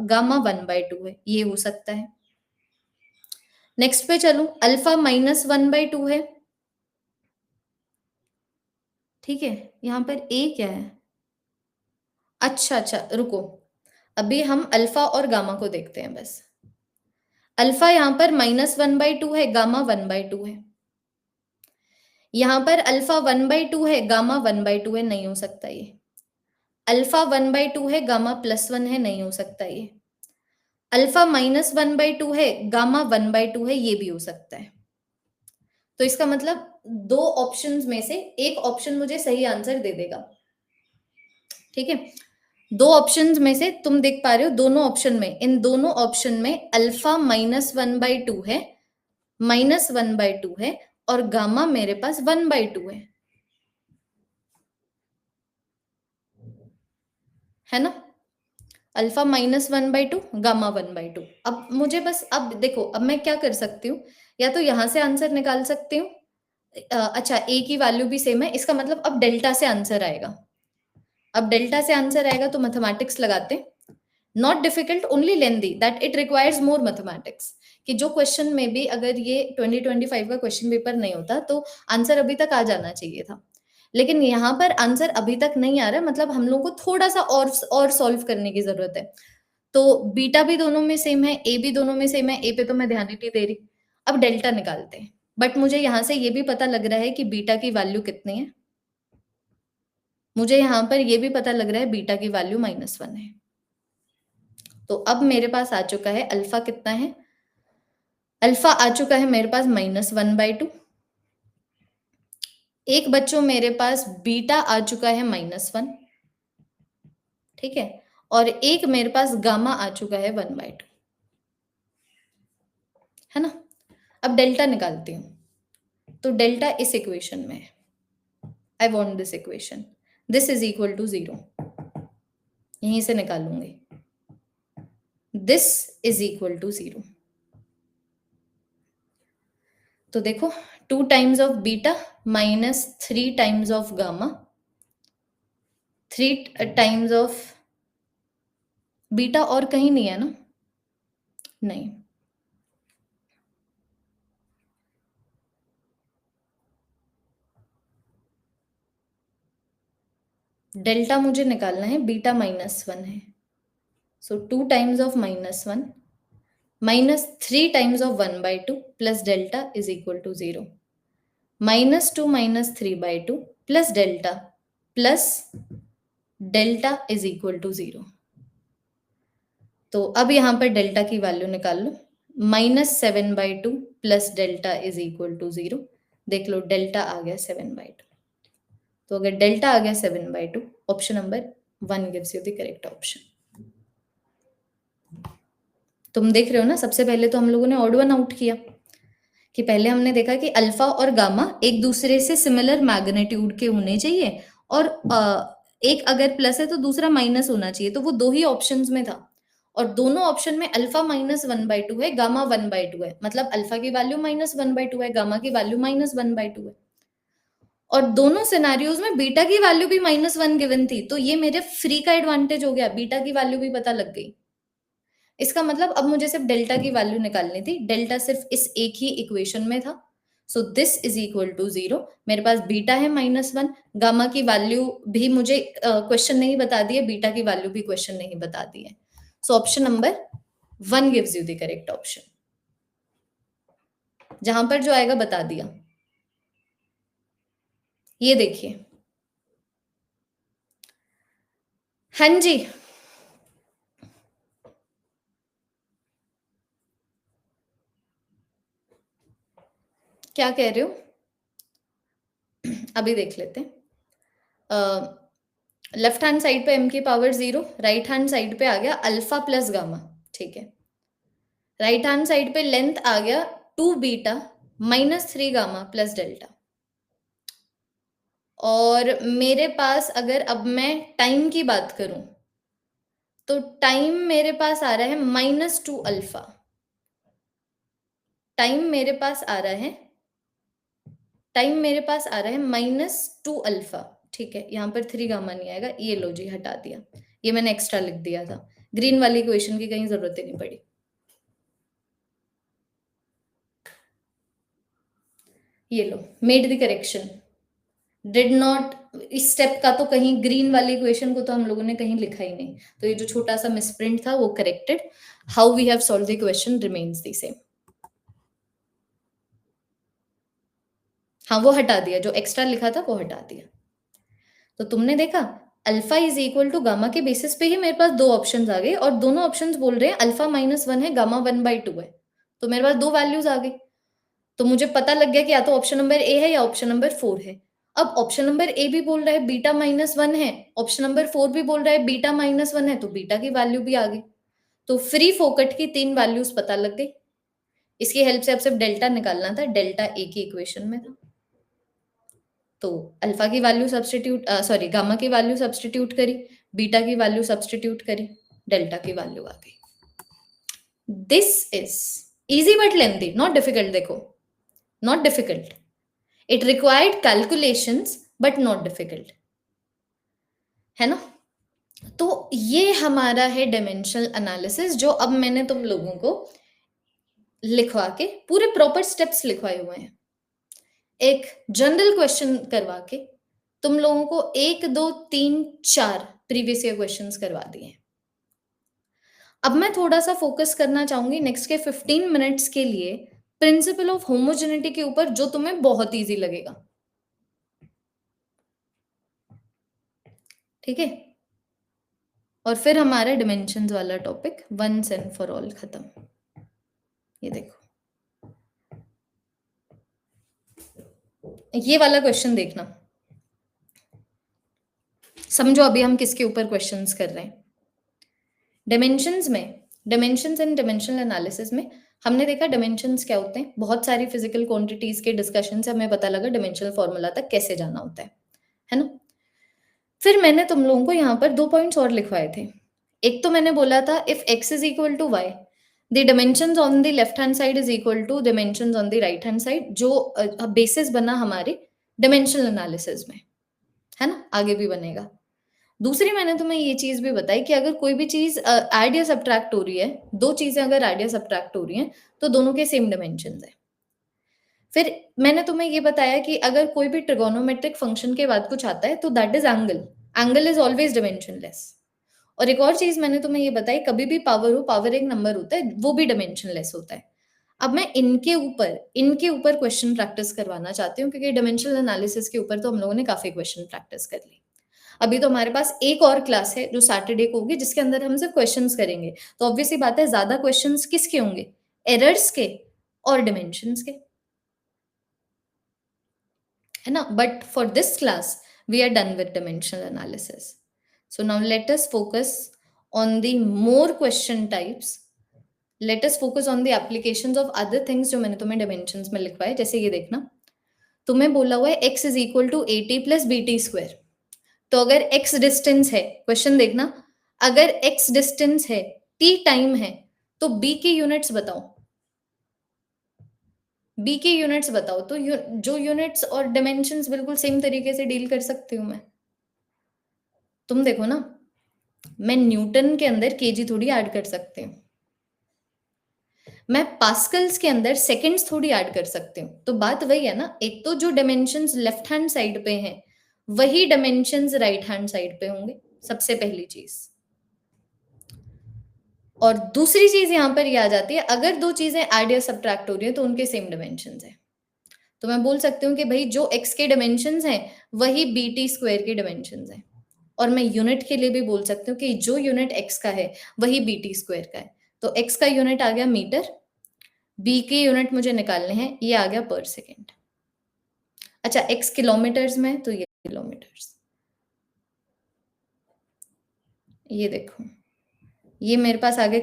गामा 1/2 है, ये हो सकता है। नेक्स्ट पे चलूं, अल्फा -1/2 है। ठीक है, यहाँ पर ए क्या है? अच्छा रुको, अभी हम अल्फा और गामा को देखते हैं बस। अल्फा यहाँ पर -1/2 है, गामा 1/2 है। यहाँ पर अल्फा 1/2 है, गामा 1/2 है, नहीं हो सकता ये। अल्फा 1/2 है, गामा +1 है, नहीं हो सकता ये। अल्फा -1/2 है, गामा 1/2 है, ये भी हो सकता है। तो इसका मतलब दो ऑप्शंस में से एक ऑप्शन मुझे सही आंसर दे देगा। ठीक है, दो ऑप्शंस में से तुम देख पा रहे हो, दोनों ऑप्शन में, इन दोनों ऑप्शन में अल्फा -1/2 है, -1/2 है, और गामा मेरे पास 1/2 है ना? Alpha -1/2, gamma 1/2। अब मुझे बस, अब देखो, अब मैं क्या कर सकती हूँ, या तो यहां से आंसर निकाल सकती हूँ। अच्छा, ए की वैल्यू भी सेम है, इसका मतलब अब डेल्टा से आंसर आएगा। अब डेल्टा से आंसर आएगा तो मैथमेटिक्स लगाते, not difficult, only lengthy, that it requires more mathematics. कि जो क्वेश्चन में भी अगर ये 2025 का क्वेश्चन पेपर नहीं होता तो आंसर अभी तक आ जाना चाहिए था, लेकिन यहाँ पर आंसर अभी तक नहीं आ रहा, मतलब हम लोग को थोड़ा सा और सॉल्व करने की जरूरत है। तो बीटा भी दोनों में सेम है, ए भी दोनों में सेम है, ए पे तो मैं ध्यान ही नहीं दे रही। अब डेल्टा निकालते हैं, बट मुझे यहाँ से ये भी पता लग रहा है कि बीटा की वैल्यू कितनी है। मुझे यहाँ पर ये भी पता लग रहा है बीटा की वैल्यू -1 है। तो अब मेरे पास आ चुका है अल्फा कितना है, अल्फा आ चुका है मेरे पास -1/2। एक बच्चों मेरे पास बीटा आ चुका है -1। ठीक है, और एक मेरे पास गामा आ चुका है 1/2, है ना? अब डेल्टा निकालती हूं, तो डेल्टा इस इक्वेशन में है। I want this equation, this is equal to 0, यहीं से निकालूंगी, दिस इज इक्वल टू 0। तो देखो 2 times of beta -3 times of gamma, 3 times of beta, और कहीं नहीं है ना? नहीं, डेल्टा मुझे निकालना है, बीटा -1 है, so 2 times of -1 -3 times of 1/2 plus delta is equal to 0, -2 -3/2 plus delta is equal to 0। तो अब यहाँ पर डेल्टा की वैल्यू निकाल लो, -7/2 plus delta is equal to 0। देख लो डेल्टा आ गया 7/2। तो अगर डेल्टा आ गया 7/2, option number 1 gives you the correct option. तुम देख रहे हो ना, सबसे पहले तो हम लोगों ने ऑड वन आउट किया, कि पहले हमने देखा कि अल्फा और गामा एक दूसरे से सिमिलर मैग्नीट्यूड के होने चाहिए, और एक अगर प्लस है तो दूसरा माइनस होना चाहिए, तो वो दो ही ऑप्शंस में था, और दोनों ऑप्शन में अल्फा -1/2 है, गामा 1/2 है, मतलब अल्फा की वैल्यू -1/2 है, गामा की वैल्यू -1/2 है, और दोनों सिनेरियोज में बीटा की वैल्यू भी -1 गिवन थी, तो ये मेरे फ्री का एडवांटेज हो गया, बीटा की वैल्यू भी पता लग गई। इसका मतलब अब मुझे सिर्फ डेल्टा की वैल्यू निकालनी थी, डेल्टा सिर्फ इस एक ही इक्वेशन में था, so this is equal to 0। मेरे पास बीटा है -1, गामा की वैल्यू भी मुझे क्वेश्चन नहीं बता दी है, बीटा की वैल्यू भी क्वेश्चन नहीं बता दी है, so option number 1 gives you the correct option. जहां पर जो आएगा बता दिया। ये देखिए, हाँ जी, क्या कह रहे हो? अभी देख लेते हैं। लेफ्ट हैंड साइड पे m की पावर 0, राइट हैंड साइड पे आ गया अल्फा प्लस गामा, ठीक है। राइट हैंड साइड पे लेंथ आ गया 2 बीटा -3 गामा प्लस डेल्टा। और मेरे पास अगर अब मैं टाइम की बात करूं तो टाइम मेरे पास आ रहा है -2 अल्फा। टाइम मेरे पास आ रहा है -2 अल्फा, ठीक है। यहाँ पर 3 गामा नहीं आएगा, ये लो जी हटा दिया, ये मैंने एक्स्ट्रा लिख दिया था, ग्रीन वाली इक्वेशन की कहीं जरूरत ही नहीं पड़ी। ये लो, made the correction, did not, इस स्टेप का तो कहीं ग्रीन वाली इक्वेशन को तो हम लोगों ने कहीं लिखा ही नहीं, तो ये जो छोटा सा मिसप्रिंट था वो corrected. How we have solve the question remains the same. हाँ, वो हटा दिया, जो एक्स्ट्रा लिखा था वो हटा दिया। तो तुमने देखा, alpha is equal to gamma के बेसिस पे ही मेरे पास दो ऑप्शंस आ गए, और दोनों ऑप्शंस बोल रहे हैं अल्फा -1 है, गामा 1/2 है, तो मेरे पास दो वैल्यूज आ गई। तो मुझे पता लग गया कि या तो ऑप्शन नंबर ए है या ऑप्शन नंबर 4 है। अब ऑप्शन नंबर ए भी बोल रहा है बीटा -1 है, ऑप्शन नंबर 4 भी बोल रहा है बीटा -1 है, तो बीटा की वैल्यू भी आ गई। तो फ्री फोकट की 3 वैल्यूज पता लग गई। इसकी हेल्प से अब सिर्फ डेल्टा निकालना था, डेल्टा ए की इक्वेशन में था। तो अल्फा की वैल्यू सब्सटीट्यूट, सॉरी गामा की वैल्यू सब्सटीट्यूट करी, बीटा की वैल्यू सब्सटीट्यूट करी, डेल्टा की वैल्यू आ गई। This is easy but lengthy, not difficult. देखो, not difficult, it required calculations but not difficult, है ना। तो ये हमारा है डायमेंशनल एनालिसिस, जो अब मैंने तुम लोगों को लिखवा के पूरे प्रॉपर स्टेप्स लिखवाए हुए हैं। एक जनरल क्वेश्चन करवा के तुम लोगों को 1 2 3 4 प्रीवियस ईयर क्वेश्चंस करवा दिए। अब मैं थोड़ा सा फोकस करना चाहूंगी नेक्स्ट के 15 मिनट्स के लिए प्रिंसिपल ऑफ होमोजेनिटी के ऊपर, जो तुम्हें बहुत इजी लगेगा, ठीक है। और फिर हमारा डिमेंशंस वाला topic once and for all खत्म। ये देखो, ये वाला क्वेश्चन देखना, समझो अभी हम किसके ऊपर क्वेश्चंस कर रहे हैं। डायमेंशंस में, डायमेंशंस एंड डायमेंशनल एनालिसिस में हमने देखा डायमेंशंस क्या होते हैं। बहुत सारी फिजिकल क्वांटिटीज के डिस्कशन से हमें पता लगा डायमेंशनल फॉर्मूला तक कैसे जाना होता है ना। फिर मैंने तुम लोगों को यहाँ पर 2 पॉइंट्स और लिखवाए थे। एक तो मैंने बोला था if x is equal to y, the dimensions on the left hand side is equal to dimensions on the right hand side, जो बेसिस बना हमारे डायमेंशनल एनालिसिस में, है ना, आगे भी बनेगा। दूसरी मैंने तुम्हें ये चीज भी बताई कि अगर कोई भी चीज ऐड या सब्ट्रैक्ट हो रही है, दो चीजें अगर ऐड या सब्ट्रैक्ट हो रही हैं, तो दोनों के सेम डायमेंशंस है। फिर मैंने तुम्हें ये बताया कि अगर कोई भी ट्रिगोनोमेट्रिक फंक्शन के बाद कुछ आता है तो that is angle, angle is always dimensionless. और एक और चीज मैंने तुम्हें ये बताई, कभी भी पावर हो, पावर एक नंबर होता है, वो भी डायमेंशनलेस होता है। अब मैं इनके ऊपर क्वेश्चन प्रैक्टिस करवाना चाहती हूँ, क्योंकि डायमेंशनल एनालिसिस के ऊपर तो हम लोगों ने काफी क्वेश्चन प्रैक्टिस कर ली। अभी तो हमारे पास एक और क्लास है जो सैटरडे को होगी, जिसके अंदर हम सिर्फ क्वेश्चंस करेंगे। तो ऑब्वियसली बात है, ज्यादा क्वेश्चंस किसके होंगे, एरर्स के और डिमेंशंस के, है ना। But for this class we are done with dimensional analysis. So now let us focus on the more question types, let us focus on the applications of other things जो मैंने तुम्हें dimensions में लिखवाए। जैसे ये देखना, तुम्हें बोला हुआ है x is equal to AT plus BT square. तो अगर x डिस्टेंस है, क्वेश्चन देखना, अगर x डिस्टेंस है, t टाइम है, तो b की यूनिट्स बताओ, b की यूनिट्स बताओ। तो जो यूनिट्स और डायमेंशंस बिल्कुल सेम तरीके से डील कर सकती हूँ मैं। तुम देखो ना, मैं न्यूटन के अंदर केजी थोड़ी ऐड कर सकती हूँ, मैं पास्कल्स के अंदर सेकंड्स थोड़ी ऐड कर सकती हूँ। तो बात वही है ना, एक तो जो डायमेंशंस लेफ्ट हैंड साइड पे हैं वही डायमेंशंस राइट हैंड साइड पे होंगे, सबसे पहली चीज। और दूसरी चीज यहां पर ये आ जाती है, अगर दो चीजें ऐड या सब्ट्रैक्ट हो रही है तो उनके सेम डायमेंशंस है। तो मैं बोल सकती हूँ कि भाई जो x के डायमेंशंस हैं वही bt स्क्वायर के डायमेंशंस हैं। और मैं यूनिट के लिए भी बोल सकती हूँ कि जो यूनिट x का है वही bt स्क्वायर का है। तो x का यूनिट आ गया मीटर, b के यूनिट मुझे निकालने हैं, ये आ गया पर सेकेंड। अच्छा, x किलोमीटर्स में, तो ये किलोमीटर्स, ये देखो ये मेरे पास आ गया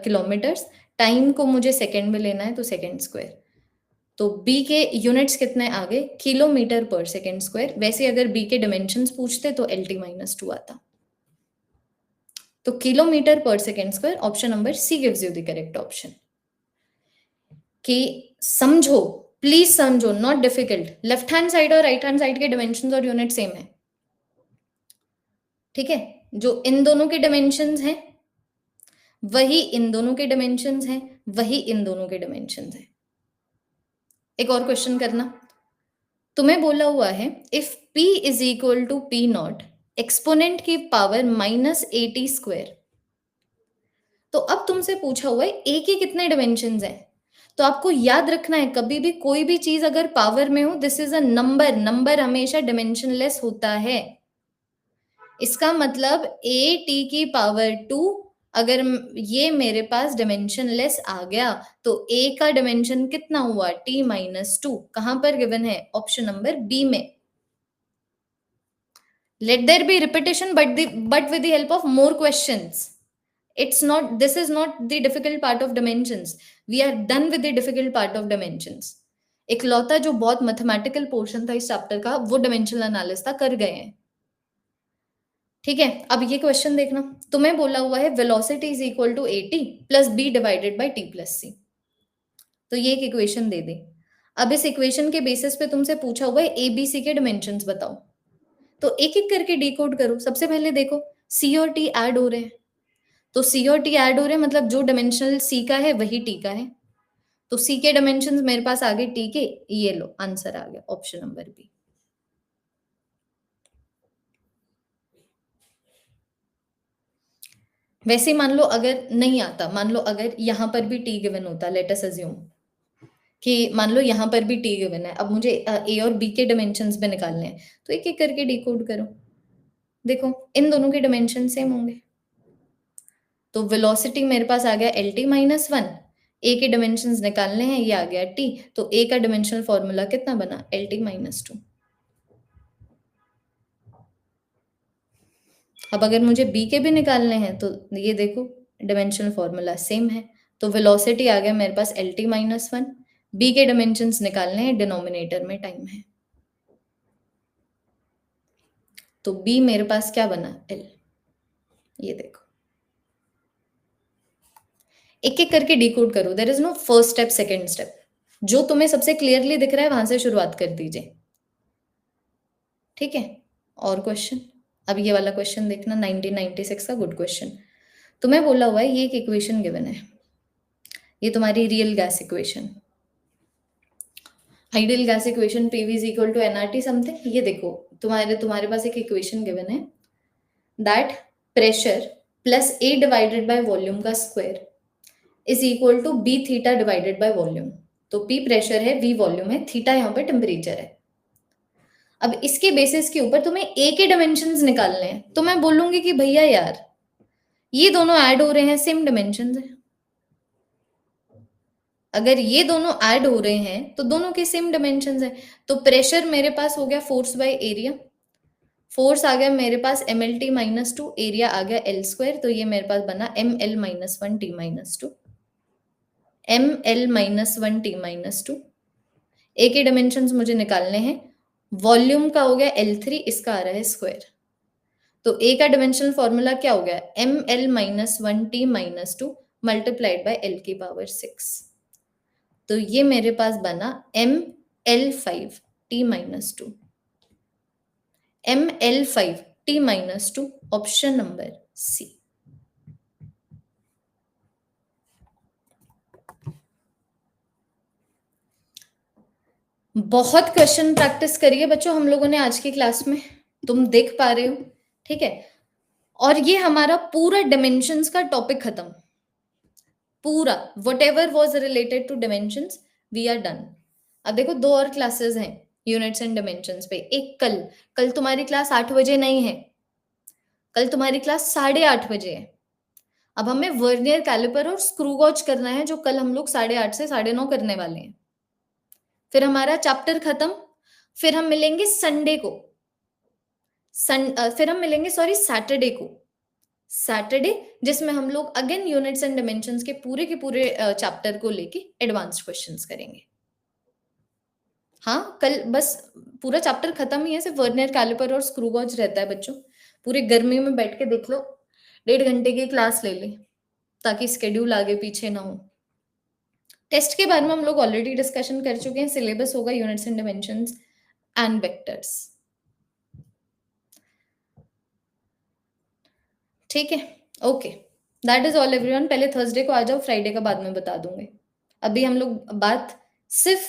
किलोमीटर्स। टाइम को मुझे सेकेंड में लेना है तो सेकेंड स्क्वायर। तो b के यूनिट्स कितने आ गए, किलोमीटर पर सेकेंड स्क्वायर। वैसे अगर b के डायमेंशंस पूछते तो LT-2 आता। तो किलोमीटर पर second square, option number C gives you the correct option. कि समझो, प्लीज समझो, not difficult, left hand side और राइट हैंड साइड के डायमेंशंस और यूनिट सेम है। ठीक है, जो इन दोनों के डायमेंशंस हैं वही इन दोनों के डायमेंशंस हैं, वही इन दोनों के डायमेंशंस हैं। एक और क्वेश्चन करना, तुम्हें बोला हुआ है if p is equal to p naught exponent की पावर -80 स्क्वायर। तो अब तुमसे पूछा हुआ है a के कितने डायमेंशंस हैं। तो आपको याद रखना है, कभी भी कोई भी चीज अगर पावर में हो, this is a number, number हमेशा डायमेंशनलेस होता है। इसका मतलब a t की पावर 2, अगर ये मेरे पास डायमेंशनलेस आ गया तो a का डायमेंशन कितना हुआ, t-2। कहां पर गिवन है, ऑप्शन नंबर बी में। Let there be repetition, but with the help of more questions. This is not the difficult part of dimensions. We are done with the difficult part of dimensions. इकलौता जो बहुत mathematical portion था इस chapter का, वो dimensional analysis था, कर गए हैं। ठीक है, अब ये क्वेश्चन देखना, तुम्हें बोला हुआ है velocity is equal to at plus b divided by t plus c। तो ये एक इक्वेशन दे दे। अब इस इक्वेशन के बेसिस पे तुमसे पूछा हुआ है abc के डायमेंशंस बताओ। तो एक एक करके डिकोड करो। सबसे पहले देखो c और t ऐड हो रहे हैं, तो c और t ऐड हो रहे हैं मतलब जो डायमेंशनल c का है वही t का है। तो c के डायमेंशंस मेरे पास आ गए t के, ये लो आंसर आ गया ऑप्शन नंबर बी। वैसे मान लो अगर नहीं आता, मान लो अगर यहां पर भी t गिवन होता, लेट अस अज्यूम कि मान लो यहां पर भी t गिवन है, अब मुझे a और b के डायमेंशंस भी निकालने हैं, तो एक एक करके डिकोड करो। देखो इन दोनों के डायमेंशन सेम होंगे, तो वेलोसिटी मेरे पास आ गया LT-1, ए के डायमेंशंस निकालने हैं, ये आ गया t, तो a का डायमेंशनल फॉर्मूला कितना बना, LT-2। अब अगर मुझे b के भी निकालने हैं तो ये देखो डायमेंशनल फॉर्मूला सेम है, तो वेलोसिटी आ गया मेरे पास LT-1, b के डायमेंशंस निकालने हैं, डिनोमिनेटर में टाइम है, तो b मेरे पास क्या बना, l। ये देखो एक एक करके डिकोड करो, there is no first step second step, जो तुम्हें सबसे क्लियरली दिख रहा है वहां से शुरुआत कर दीजिए। ठीक है, और क्वेश्चन, अब ये वाला क्वेश्चन देखना 1996 का गुड क्वेश्चन। तुम्हें बोला हुआ है ये एक इक्वेशन गिवन है, ये तुम्हारी real gas equation, ideal gas equation PV is equal to nRT something. ये देखो तुम्हारे पास एक इक्वेशन गिवन है that pressure plus a divided by volume का square is equal to b theta divided by volume. तो पी प्रेशर है, V volume है, थीटा यहाँ पर टेम्परेचर है। अब इसके बेसिस के ऊपर तुम्हें ए के डायमेंशंस निकालने हैं, तो मैं बोलूंगी कि भैया यार ये दोनों ऐड हो रहे हैं, सेम डायमेंशंस है। अगर ये दोनों ऐड हो रहे हैं तो दोनों के सेम डायमेंशंस है। तो प्रेशर मेरे पास हो गया फोर्स बाय एरिया, फोर्स आ गया मेरे पास mlt-2, एरिया आ गया l स्क्वायर, तो ये मेरे पास बना ml-1t-2, ml-1t-2। ए के डायमेंशंस मुझे निकालने हैं, वॉल्यूम का हो गया L3, इसका आ रहा है स्क्वायर। तो ए का डायमेंशनल फॉर्मूला क्या हो गया, ml-1t-2 मल्टीप्लाइड बाय l की पावर 6। तो ये मेरे पास बना ml5t-2, ml5t-2, ऑप्शन नंबर सी। बहुत क्वेश्चन प्रैक्टिस करिए बच्चों हम लोगों ने आज की क्लास में, तुम देख पा रहे हो, ठीक है। और ये हमारा पूरा डिमेंशंस का टॉपिक खत्म, पूरा whatever was related to dimensions we are done. अब देखो दो और क्लासेस हैं यूनिट्स एंड डिमेंशंस पे, एक कल, कल तुम्हारी क्लास 8 बजे नहीं है, कल तुम्हारी क्लास 8:30 बजे है। अब हमें वर्नियर कैलिपर और स्क्रू गॉज करना है, जो कल हम लोग 8:30 से 9:30 करने वाले हैं। फिर हमारा चैप्टर खत्म, फिर हम मिलेंगे संडे को, फिर हम मिलेंगे सॉरी सैटरडे को, सैटरडे जिसमें हम लोग अगेन यूनिट्स एंड डिमेंशंस के पूरे चैप्टर को लेके एडवांस्ड क्वेश्चंस करेंगे। हाँ कल बस पूरा चैप्टर खत्म ही है, सिर्फ वर्नियर कैलिपर और स्क्रू गॉज रहता है बच्चों। पूरी गर्मी में बैठ के देख लो, 1.5 घंटे की क्लास ले ले ताकि स्केड्यूल आगे पीछे ना हो। टेस्ट के बारे में हम लोग ऑलरेडी डिस्कशन कर चुके हैं, सिलेबस होगा units and dimensions and vectors, ठीक है। Okay, that is all everyone. पहले थर्सडे को आ जाओ, फ्राइडे का बाद में बता दूंगी। अभी हम लोग सिर्फ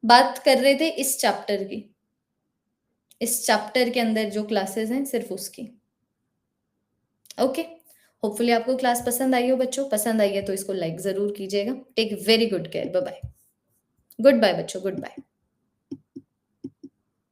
बात कर रहे थे इस चैप्टर की, इस चैप्टर के अंदर जो क्लासेस हैं सिर्फ उसकी। ओके, होपफुली आपको क्लास पसंद आई हो बच्चों, पसंद आई है तो इसको लाइक जरूर कीजिएगा। Take very good care, bye bye, goodbye बच्चों, गुड बाय।